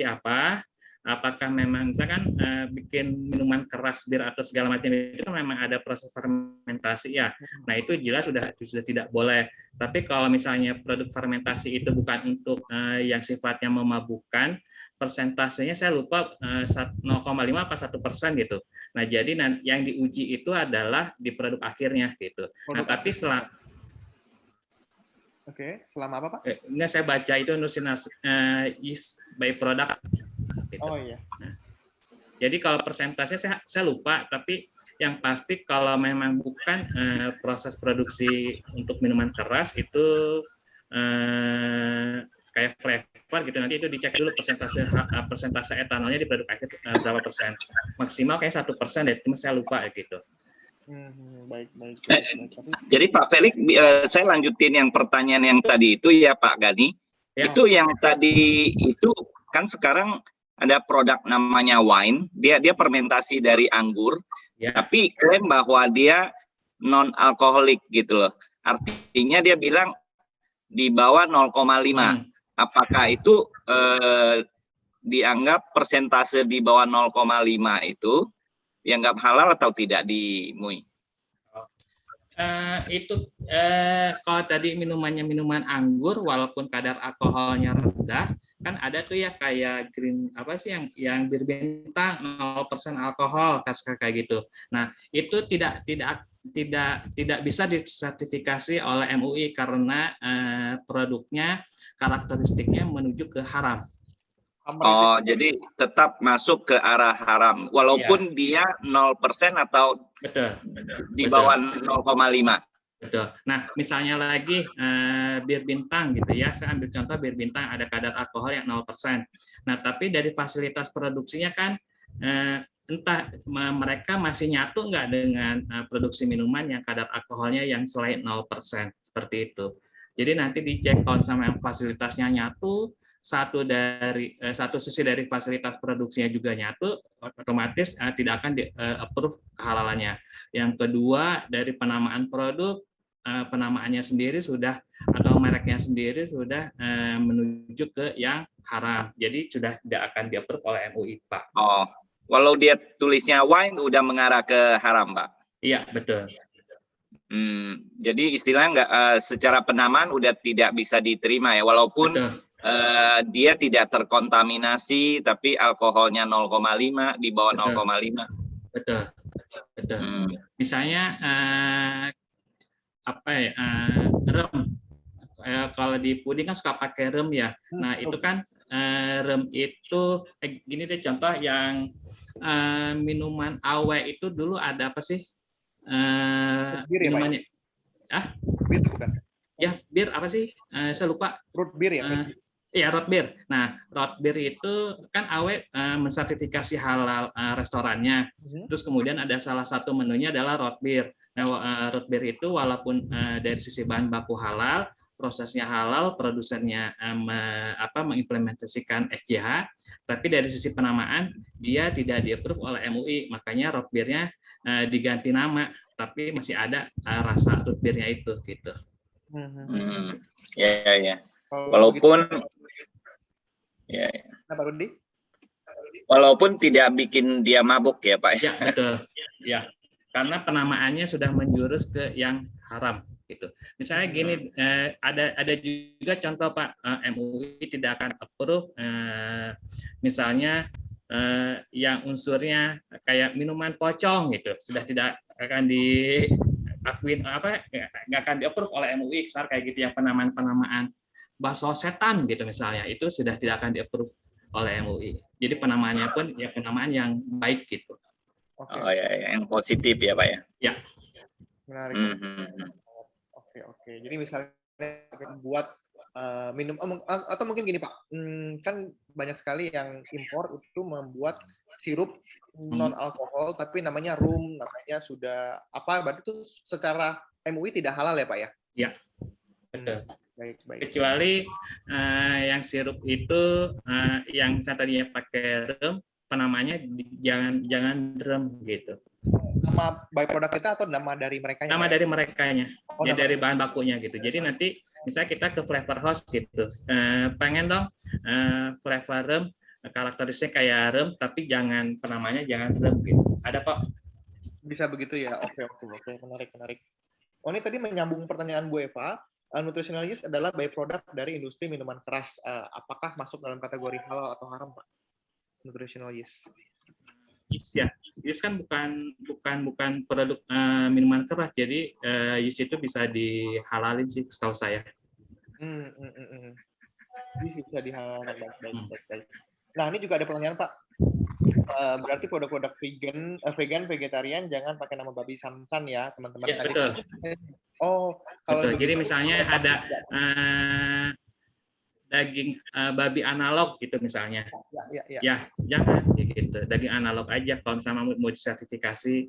apa? Apakah memang misalkan bikin minuman keras, bir atau segala macam itu kan memang ada proses fermentasi ya. Nah, itu jelas sudah tidak boleh. Tapi kalau misalnya produk fermentasi itu bukan untuk yang sifatnya memabukkan, persentasenya saya lupa 0,5 apa 1% gitu. Nah, jadi yang diuji itu adalah di produk akhirnya gitu. Nah, tapi selama apa Pak? Enggak, saya baca itu nusinase yeast by product. Gitu. Oh iya. Nah, jadi kalau persentase saya lupa, tapi yang pasti kalau memang bukan proses produksi untuk minuman keras itu kayak flavor gitu, nanti itu dicek dulu persentase etanolnya di produk akhir berapa persen, maksimal kayak 1% deh, cuma saya lupa gitu. Baik. Jadi Pak Felix, saya lanjutin yang pertanyaan yang tadi itu ya Pak Gani. Ya. Itu yang tadi itu kan sekarang ada produk namanya wine, dia fermentasi dari anggur, ya. Tapi klaim bahwa dia non alkoholik gitu loh. Artinya dia bilang di bawah 0,5. Apakah itu dianggap persentase di bawah 0,5 itu dianggap halal atau tidak di MUI? Kalau tadi minuman anggur walaupun kadar alkoholnya rendah, kan ada tuh ya kayak green apa sih yang bir bintang 0% alkohol kayak gitu. Nah, itu tidak bisa disertifikasi oleh MUI karena produknya karakteristiknya menuju ke haram. Oh, jadi tetap masuk ke arah haram walaupun dia 0% atau di bawah 0,5. Betul. Nah, misalnya lagi bir bintang gitu ya, saya ambil contoh bir bintang ada kadar alkohol yang 0%. Nah, tapi dari fasilitas produksinya kan entah mereka masih nyatu nggak dengan produksi minuman yang kadar alkoholnya yang selain 0%, seperti itu. Jadi nanti dicek kalau sama yang fasilitasnya nyatu, satu sisi dari fasilitas produksinya juga nyatu, otomatis tidak akan di-approve kehalalannya. Yang kedua, dari penamaan produk, penamaannya sendiri sudah atau mereknya sendiri sudah menuju ke yang haram. Jadi sudah tidak akan di-approve oleh MUI, Pak. Oh, walau dia tulisnya wine udah mengarah ke haram, Pak? Iya, betul. Jadi istilahnya secara penamaan udah tidak bisa diterima ya, walaupun dia tidak terkontaminasi tapi alkoholnya 0,5 di bawah 0,5. Betul. Misalnya rem. Kalau di puding kan suka pakai rem ya. Nah, itu kan rem itu gini deh contoh yang minuman awe itu dulu ada apa sih? Minumannya. Bir bukan? Ya, bir apa sih? Saya lupa. Root beer ya? Iya, root beer. Nah, root beer itu kan AW mensertifikasi halal restorannya. Terus kemudian ada salah satu menunya adalah root beer. Nah, root beer itu walaupun dari sisi bahan baku halal, prosesnya halal, produsennya mengimplementasikan SJH, tapi dari sisi penamaan dia tidak di-approve oleh MUI. Makanya root beer-nya diganti nama, tapi masih ada rasa root beer-nya itu gitu. Ya. Walaupun ya. Pak Rudi? Walaupun tidak bikin dia mabuk ya, Pak. Ya, betul. Ya. Karena penamaannya sudah menjurus ke yang haram gitu. Misalnya gini, ada juga contoh Pak, MUI tidak akan approve misalnya yang unsurnya kayak minuman pocong gitu. Sudah tidak akan akuin nggak akan di-approve oleh MUI, misal kayak gitu, yang penamaan bakso setan gitu misalnya, itu sudah tidak akan di-approve oleh MUI. Jadi penamaannya pun ya penamaan yang baik gitu. Oke. Oh ya, yang positif ya Pak ya. Ya. Menarik. Oke. Jadi misalnya buat minum atau mungkin gini Pak, kan banyak sekali yang impor itu membuat sirup non alkohol tapi namanya rum, namanya sudah berarti itu secara MUI tidak halal ya Pak ya? Iya. Betul. Baik. Kecuali yang sirup itu yang saya tadinya pakai rum, penamanya jangan rum gitu. Nama byproduct kita atau nama dari mereka? Nama dari merekanya, ya dari bahan bakunya gitu. Jadi nanti misalnya kita ke flavor house gitu, pengen dong flavor rum karakteristiknya kayak rum, tapi penamanya jangan rum gitu. Ada kok. Bisa begitu ya. Oke. Menarik. Oh, ini tadi menyambung pertanyaan Bu Eva. Nutritional yeast adalah byproduct dari industri minuman keras. Apakah masuk dalam kategori halal atau haram, Pak? Nutritional yeast. Yeast ya. Yeast kan bukan produk minuman keras. Jadi yeast itu bisa dihalalin sih setahu saya. Bisa dihalalkan. Baik. Nah, ini juga ada pertanyaan, Pak. Berarti produk-produk vegan, vegetarian jangan pakai nama babi samsan ya, teman-teman. Ya, betul. Kalau betul. Jadi misalnya ada daging babi analog gitu misalnya. Ya, jangan gitu. Daging analog aja kalau misalnya mau disertifikasi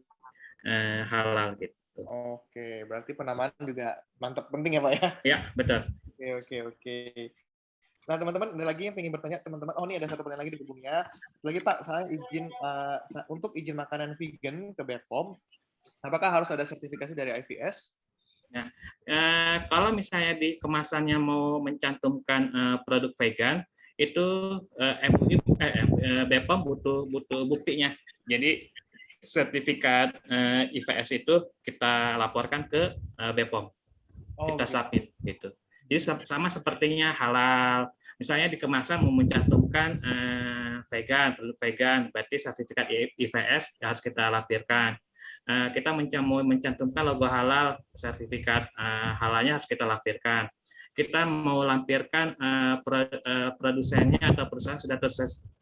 halal gitu. Oke, berarti penamaan juga mantap, penting ya Pak ya? Ya, betul. Oke. Nah teman-teman, ada lagi yang ingin bertanya teman-teman. Oh, ini ada satu pertanyaan lagi di bukunya. Lagi Pak, saya izin untuk izin makanan vegan ke BPOM, apakah harus ada sertifikasi dari IVS? Nah, kalau misalnya di kemasannya mau mencantumkan produk vegan, itu MUI BPOM butuh buktinya. Jadi sertifikat IVS itu kita laporkan ke BPOM, kita submit gitu. Jadi sama sepertinya halal. Misalnya di kemasan mau mencantumkan produk vegan, berarti sertifikat IVS harus kita lampirkan. Kita mau mencantumkan logo halal, sertifikat halalnya harus kita lampirkan. Kita mau lampirkan produsennya atau perusahaan sudah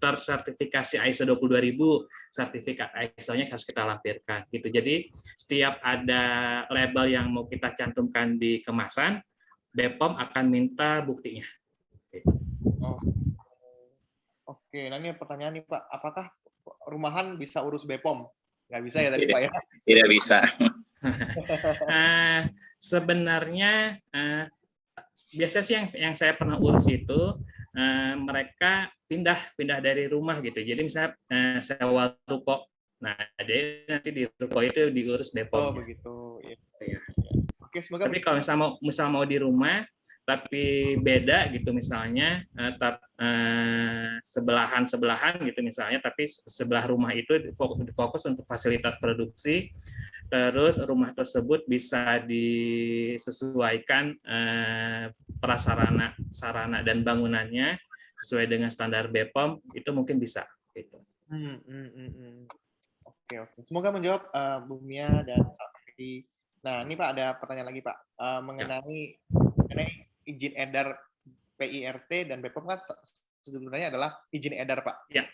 tersertifikasi ISO 22000, sertifikat ISO-nya harus kita lampirkan. Gitu. Jadi setiap ada label yang mau kita cantumkan di kemasan, BPOM akan minta buktinya. Oke, nah ini pertanyaan nih Pak, apakah rumahan bisa urus BPOM? Nggak bisa ya tadi Pak ya? Tidak bisa. Sebenarnya biasanya sih yang saya pernah urus itu mereka pindah dari rumah gitu. Jadi misalnya sewa ruko, nah jadi nanti di ruko itu diurus BPOM. Oh begitu. Ya. Oke, semoga. Tapi kalau misal mau di rumah tapi beda gitu misalnya sebelahan gitu misalnya, tapi sebelah rumah itu fokus untuk fasilitas produksi, terus rumah tersebut bisa disesuaikan sarana dan bangunannya sesuai dengan standar BPOM, itu mungkin bisa gitu. Oke. Semoga menjawab Bu Mia dan Pak Ferdi. Nah, ini Pak ada pertanyaan lagi Pak mengenai izin edar PIRT dan BPOM kan sebenarnya adalah izin edar Pak. Ya.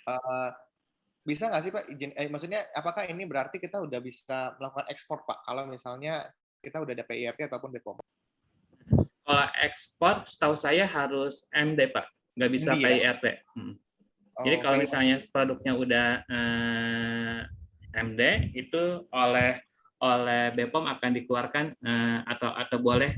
Bisa nggak sih Pak izin? Maksudnya apakah ini berarti kita udah bisa melakukan ekspor Pak? Kalau misalnya kita udah ada PIRT ataupun BPOM? Kalau ekspor, setahu saya harus MD Pak, nggak bisa PIRT. Jadi kalau misalnya produknya udah MD, itu oleh BPOM akan dikeluarkan atau boleh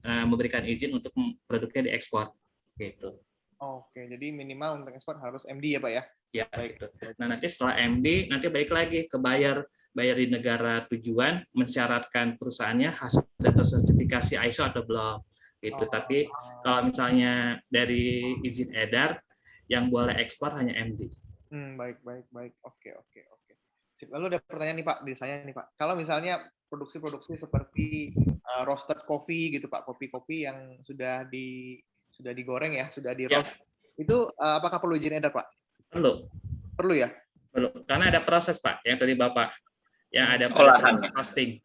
memberikan izin untuk produknya diekspor gitu. Oke, jadi minimal untuk ekspor harus MD ya Pak ya? Ya, baik. Nah nanti setelah MD nanti balik lagi ke bayar di negara tujuan, mensyaratkan perusahaannya sudah tersertifikasi ISO atau belum gitu. Tapi kalau misalnya dari izin edar yang boleh ekspor hanya MD. Baik. Oke. Lalu ada pertanyaan nih Pak di saya nih Pak. Kalau misalnya produksi seperti roasted coffee gitu Pak, kopi yang sudah digoreng ya, sudah di roast, itu apakah perlu izin edar Pak? Perlu ya? Perlu, karena ada proses Pak, yang tadi Bapak, yang ada proses roasting.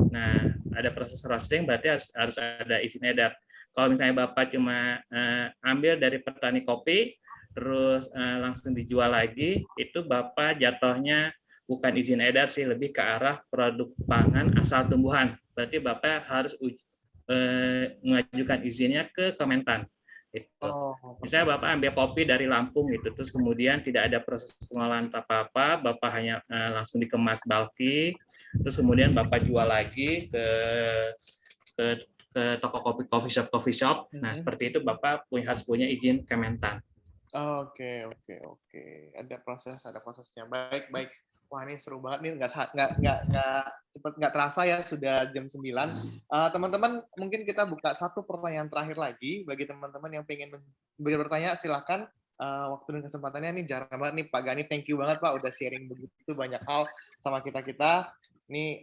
Nah, ada proses roasting, berarti harus ada izin edar. Kalau misalnya Bapak cuma ambil dari petani kopi, terus langsung dijual lagi, itu Bapak jatuhnya bukan izin edar sih, lebih ke arah produk pangan asal tumbuhan. Berarti Bapak harus mengajukan izinnya ke Kementan. Gitu. Misalnya Bapak ambil kopi dari Lampung gitu, terus kemudian tidak ada proses pengolahan apa-apa, Bapak hanya langsung dikemas bulky, terus kemudian Bapak jual lagi ke toko kopi, coffee shop. Nah, seperti itu Bapak harus punya izin Kementan. Oke. Ada prosesnya. Baik. Wah, ini seru banget nih, nggak terasa ya sudah jam 9. Teman-teman, mungkin kita buka satu pertanyaan terakhir lagi bagi teman-teman yang pengen bertanya, silakan. Waktu dan kesempatannya nih jarang banget nih Pak Gani. Thank you banget Pak udah sharing begitu banyak hal sama kita. Nih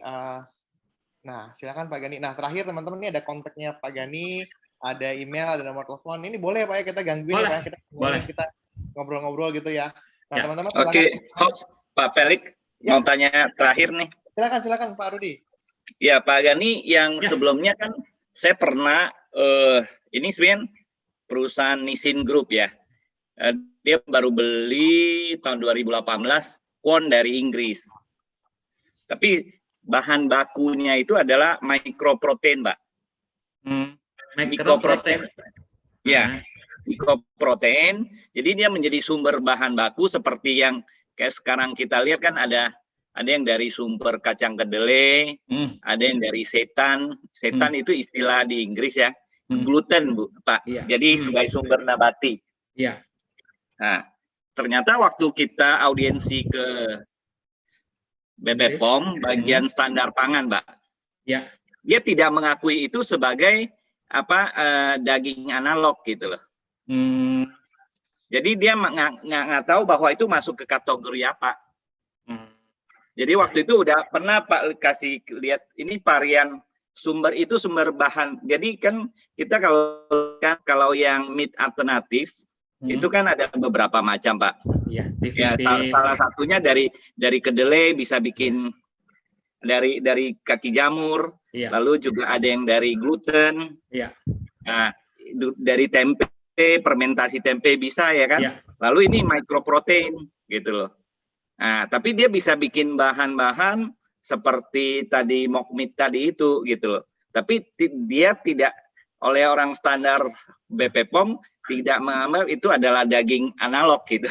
nah, silakan Pak Gani. Nah, terakhir teman-teman ini ada kontaknya Pak Gani, ada email, ada nomor telepon. Ini boleh Pak ya kita gangguin ya Pak, kita ngobrol-ngobrol gitu ya. Nah, teman-teman silakan. Oke, host Pak Felix mau tanya terakhir nih. Silakan Pak Rudi. Ya, Pak Gani, yang sebelumnya kan saya pernah ini sebenarnya perusahaan Nissin Group ya. Dia baru beli tahun 2018 Quon dari Inggris. Tapi bahan bakunya itu adalah mikroprotein, Pak. Mikroprotein. Ya, mikroprotein. Jadi dia menjadi sumber bahan baku seperti yang kayak sekarang kita lihat kan ada yang dari sumber kacang kedelai, ada yang dari setan. Setan itu istilah di Inggris ya. Gluten, Bu, Pak. Iya. Jadi sebagai sumber nabati. Iya. Nah, ternyata waktu kita audiensi ke BPOM bagian standar pangan, Pak. Ya. Dia tidak mengakui itu sebagai daging analog gitu loh. Jadi dia nggak tahu bahwa itu masuk ke kategori apa. Jadi waktu itu udah pernah Pak kasih lihat ini varian sumber itu sumber bahan. Jadi kan kita kalau yang meat alternatif itu kan ada beberapa macam Pak. Ya, salah satunya dari kedelai bisa bikin dari kaki jamur, lalu juga ada yang dari gluten, nah, dari tempe, fermentasi tempe bisa ya kan, lalu ini mikroprotein gitu loh. Nah, tapi dia bisa bikin bahan-bahan seperti tadi mock meat tadi itu gitu loh. Tapi dia tidak oleh orang standar BPOM tidak mengambil itu adalah daging analog gitu.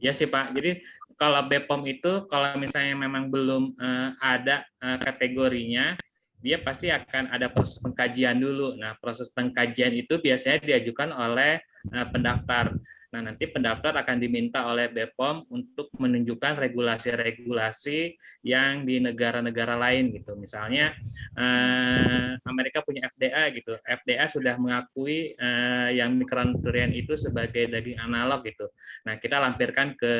Ya sih Pak. Jadi kalau BPOM itu kalau misalnya memang belum ada kategorinya, dia pasti akan ada proses pengkajian dulu. Nah, proses pengkajian itu biasanya diajukan oleh pendaftar. Nah, nanti pendaftar akan diminta oleh BPOM untuk menunjukkan regulasi-regulasi yang di negara-negara lain gitu. Misalnya Amerika punya FDA gitu. FDA sudah mengakui yang mikronutrien itu sebagai daging analog gitu. Nah, kita lampirkan ke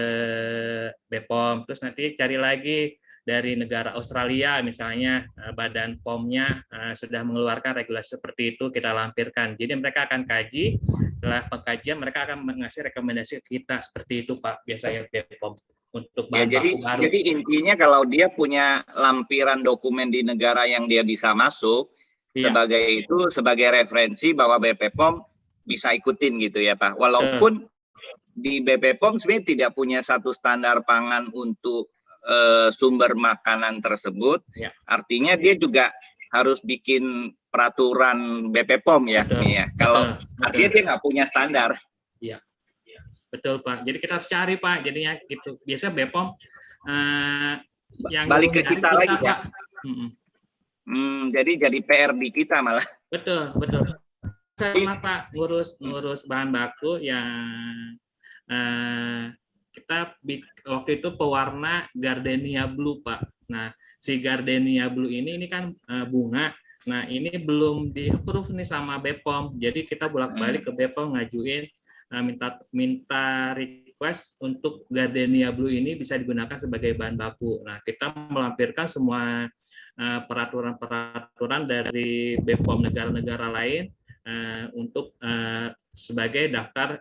BPOM. Terus nanti cari lagi dari negara Australia misalnya badan POM-nya sudah mengeluarkan regulasi seperti itu, kita lampirkan. Jadi mereka akan kaji, setelah pengkajian mereka akan mengasih rekomendasi ke kita seperti itu Pak, biasanya BPOM untuk bahan baku baru. Jadi intinya kalau dia punya lampiran dokumen di negara yang dia bisa masuk sebagai referensi bahwa BPOM bisa ikutin gitu ya Pak. Walaupun di BPOM sebenarnya tidak punya satu standar pangan untuk sumber makanan tersebut, artinya dia juga harus bikin peraturan BPOM ya sebenarnya. Kalau artinya dia nggak punya standar. Iya, betul Pak. Jadi kita harus cari Pak. Jadinya gitu. Biasa BPOM yang balik ke kita lagi Pak. Jadi PR di kita malah. Betul. Saya pernah Pak ngurus bahan baku yang kita waktu itu pewarna gardenia blue Pak. Nah, si gardenia blue ini kan bunga. Nah, ini belum di-approve nih sama BPOM. Jadi kita bolak-balik ke BPOM ngajuin minta request untuk gardenia blue ini bisa digunakan sebagai bahan baku. Nah, kita melampirkan semua peraturan-peraturan dari BPOM negara-negara lain untuk sebagai daftar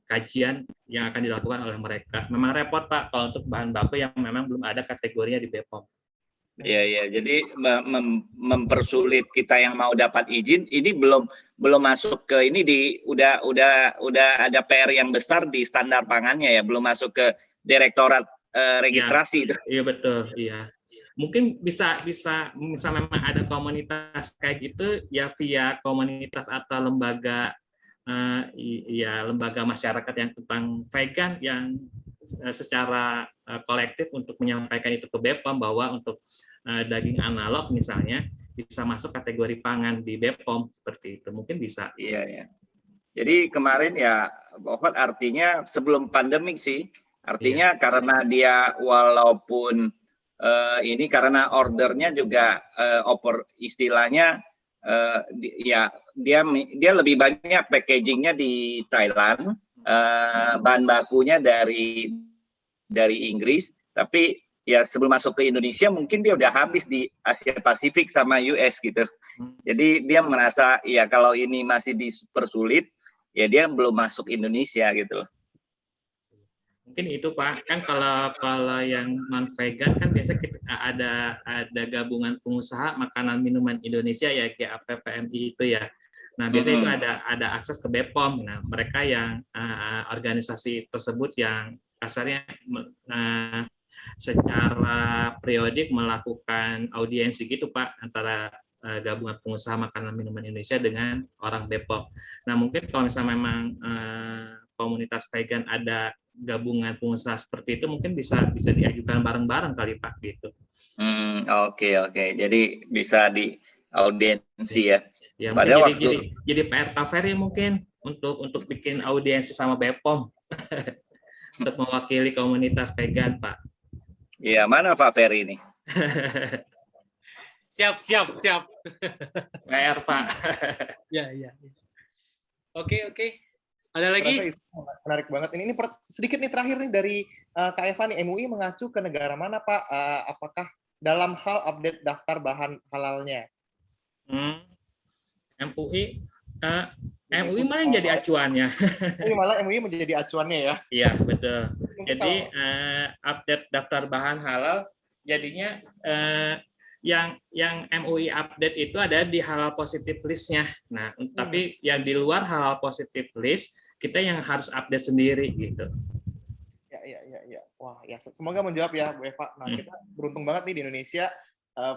kajian yang akan dilakukan oleh mereka. Memang repot Pak kalau untuk bahan baku yang memang belum ada kategorinya di BPOM. Iya, jadi mempersulit kita yang mau dapat izin. Ini belum masuk ke ini udah ada PR yang besar di standar pangannya ya, belum masuk ke direktorat registrasi itu. Iya betul, iya. Mungkin bisa memang ada komunitas kayak gitu ya, via komunitas atau lembaga lembaga masyarakat yang tentang vegan yang secara kolektif untuk menyampaikan itu ke BPOM bahwa untuk daging analog misalnya bisa masuk kategori pangan di BPOM seperti itu, mungkin bisa. Iya. Jadi kemarin ya, pokoknya artinya sebelum pandemik sih, artinya karena dia walaupun ini karena ordernya juga istilahnya dia lebih banyak packagingnya di Thailand, bahan bakunya dari Inggris, tapi ya sebelum masuk ke Indonesia mungkin dia udah habis di Asia Pasifik sama US gitu. Jadi dia merasa ya kalau ini masih dipersulit, ya dia belum masuk Indonesia gitu. Mungkin itu Pak, kan kalau yang non vegan kan biasanya ada gabungan pengusaha makanan minuman Indonesia ya, GAPPMI itu ya. Nah biasanya itu ada akses ke BPOM. Nah mereka yang organisasi tersebut yang kasarnya secara periodik melakukan audiensi gitu Pak antara gabungan pengusaha makanan minuman Indonesia dengan orang BPOM. Nah mungkin kalau misalnya memang komunitas vegan ada gabungan pengusaha seperti itu, mungkin bisa diajukan bareng-bareng kali Pak gitu. Oke. Jadi bisa di audiensi ya. Ya mungkin jadi PR Pak Ferry mungkin untuk bikin audiensi sama BPOM untuk mewakili komunitas vegan Pak. Iya, mana Pak Ferry ini? Siap. PR Pak. Iya. Oke. Ada lagi? Menarik banget. Ini sedikit nih terakhir nih dari Kak Eva nih, MUI mengacu ke negara mana Pak? Apakah dalam hal update daftar bahan halalnya? MUI malah yang jadi acuannya. MUI menjadi acuannya ya? Iya betul. Jadi update daftar bahan halal jadinya yang MUI update itu ada di halal positive list-nya. Nah, tapi yang di luar halal positive list kita yang harus update sendiri gitu. Ya. Wah, ya semoga menjawab ya Bu Eva. Nah, kita beruntung banget nih di Indonesia,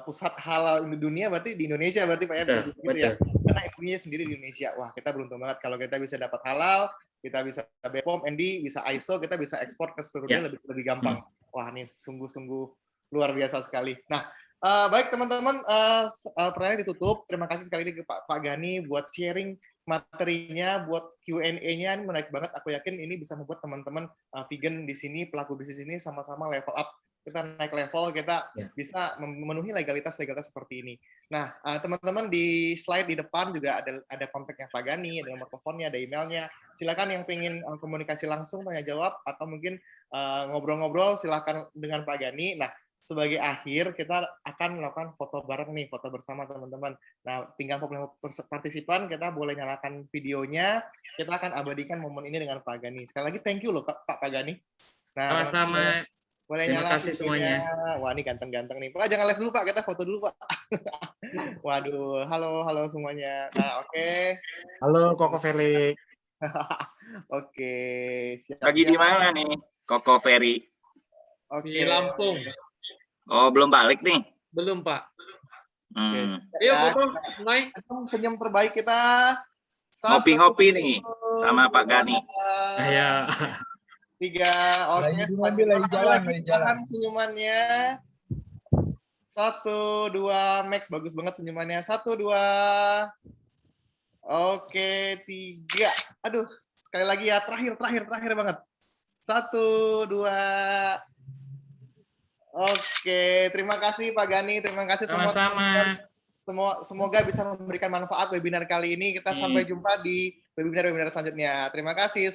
pusat halal dunia berarti di Indonesia berarti Pak ya. Betul. Ya. Karena MUI-nya sendiri di Indonesia. Wah, kita beruntung banget kalau kita bisa dapat halal, kita bisa BPOM, ND, bisa ISO, kita bisa ekspor ke seluruh dunia lebih gampang. Wah, ini sungguh-sungguh luar biasa sekali. Nah, baik teman-teman, pertanyaan ditutup. Terima kasih sekali lagi Pak Gani buat sharing materinya, buat Q&A-nya. Ini menarik banget. Aku yakin ini bisa membuat teman-teman vegan di sini, pelaku bisnis ini sama-sama level up. Kita naik level, kita bisa memenuhi legalitas seperti ini. Nah, teman-teman di slide di depan juga ada kontaknya Pak Gani, ada nomor teleponnya, ada emailnya. Silakan yang pengen komunikasi langsung, tanya jawab, atau mungkin ngobrol-ngobrol, silakan dengan Pak Gani. Nah, sebagai akhir kita akan melakukan foto bareng nih, foto bersama teman-teman. Nah, tinggal partisipan kita boleh nyalakan videonya. Kita akan abadikan momen ini dengan Pak Gani. Sekali lagi thank you loh Pak Gani. Nah, sama-sama. Boleh terima kasih semuanya. Wah, ini ganteng-ganteng nih. Pak, jangan live dulu Pak, kita foto dulu Pak. Waduh, halo semuanya. Nah, oke. Halo Koko Felix. Oke. Lagi di mana nih Koko Ferry? Di Lampung. Oh, belum balik nih? Belum, Pak. Yuk, foto, mulai. Senyum terbaik kita. Ngopi-ngopi nih sama Pak Gani. Ayo. 3, lagi jalan. Senyumannya. 1, 2, Max bagus banget senyumannya. 1, 2. Oke, 3. Aduh, sekali lagi ya, terakhir banget. 1, 2. Oke, terima kasih Pak Gani, terima kasih semua. Sama-sama. Semoga bisa memberikan manfaat webinar kali ini. Kita sampai jumpa di webinar selanjutnya. Terima kasih.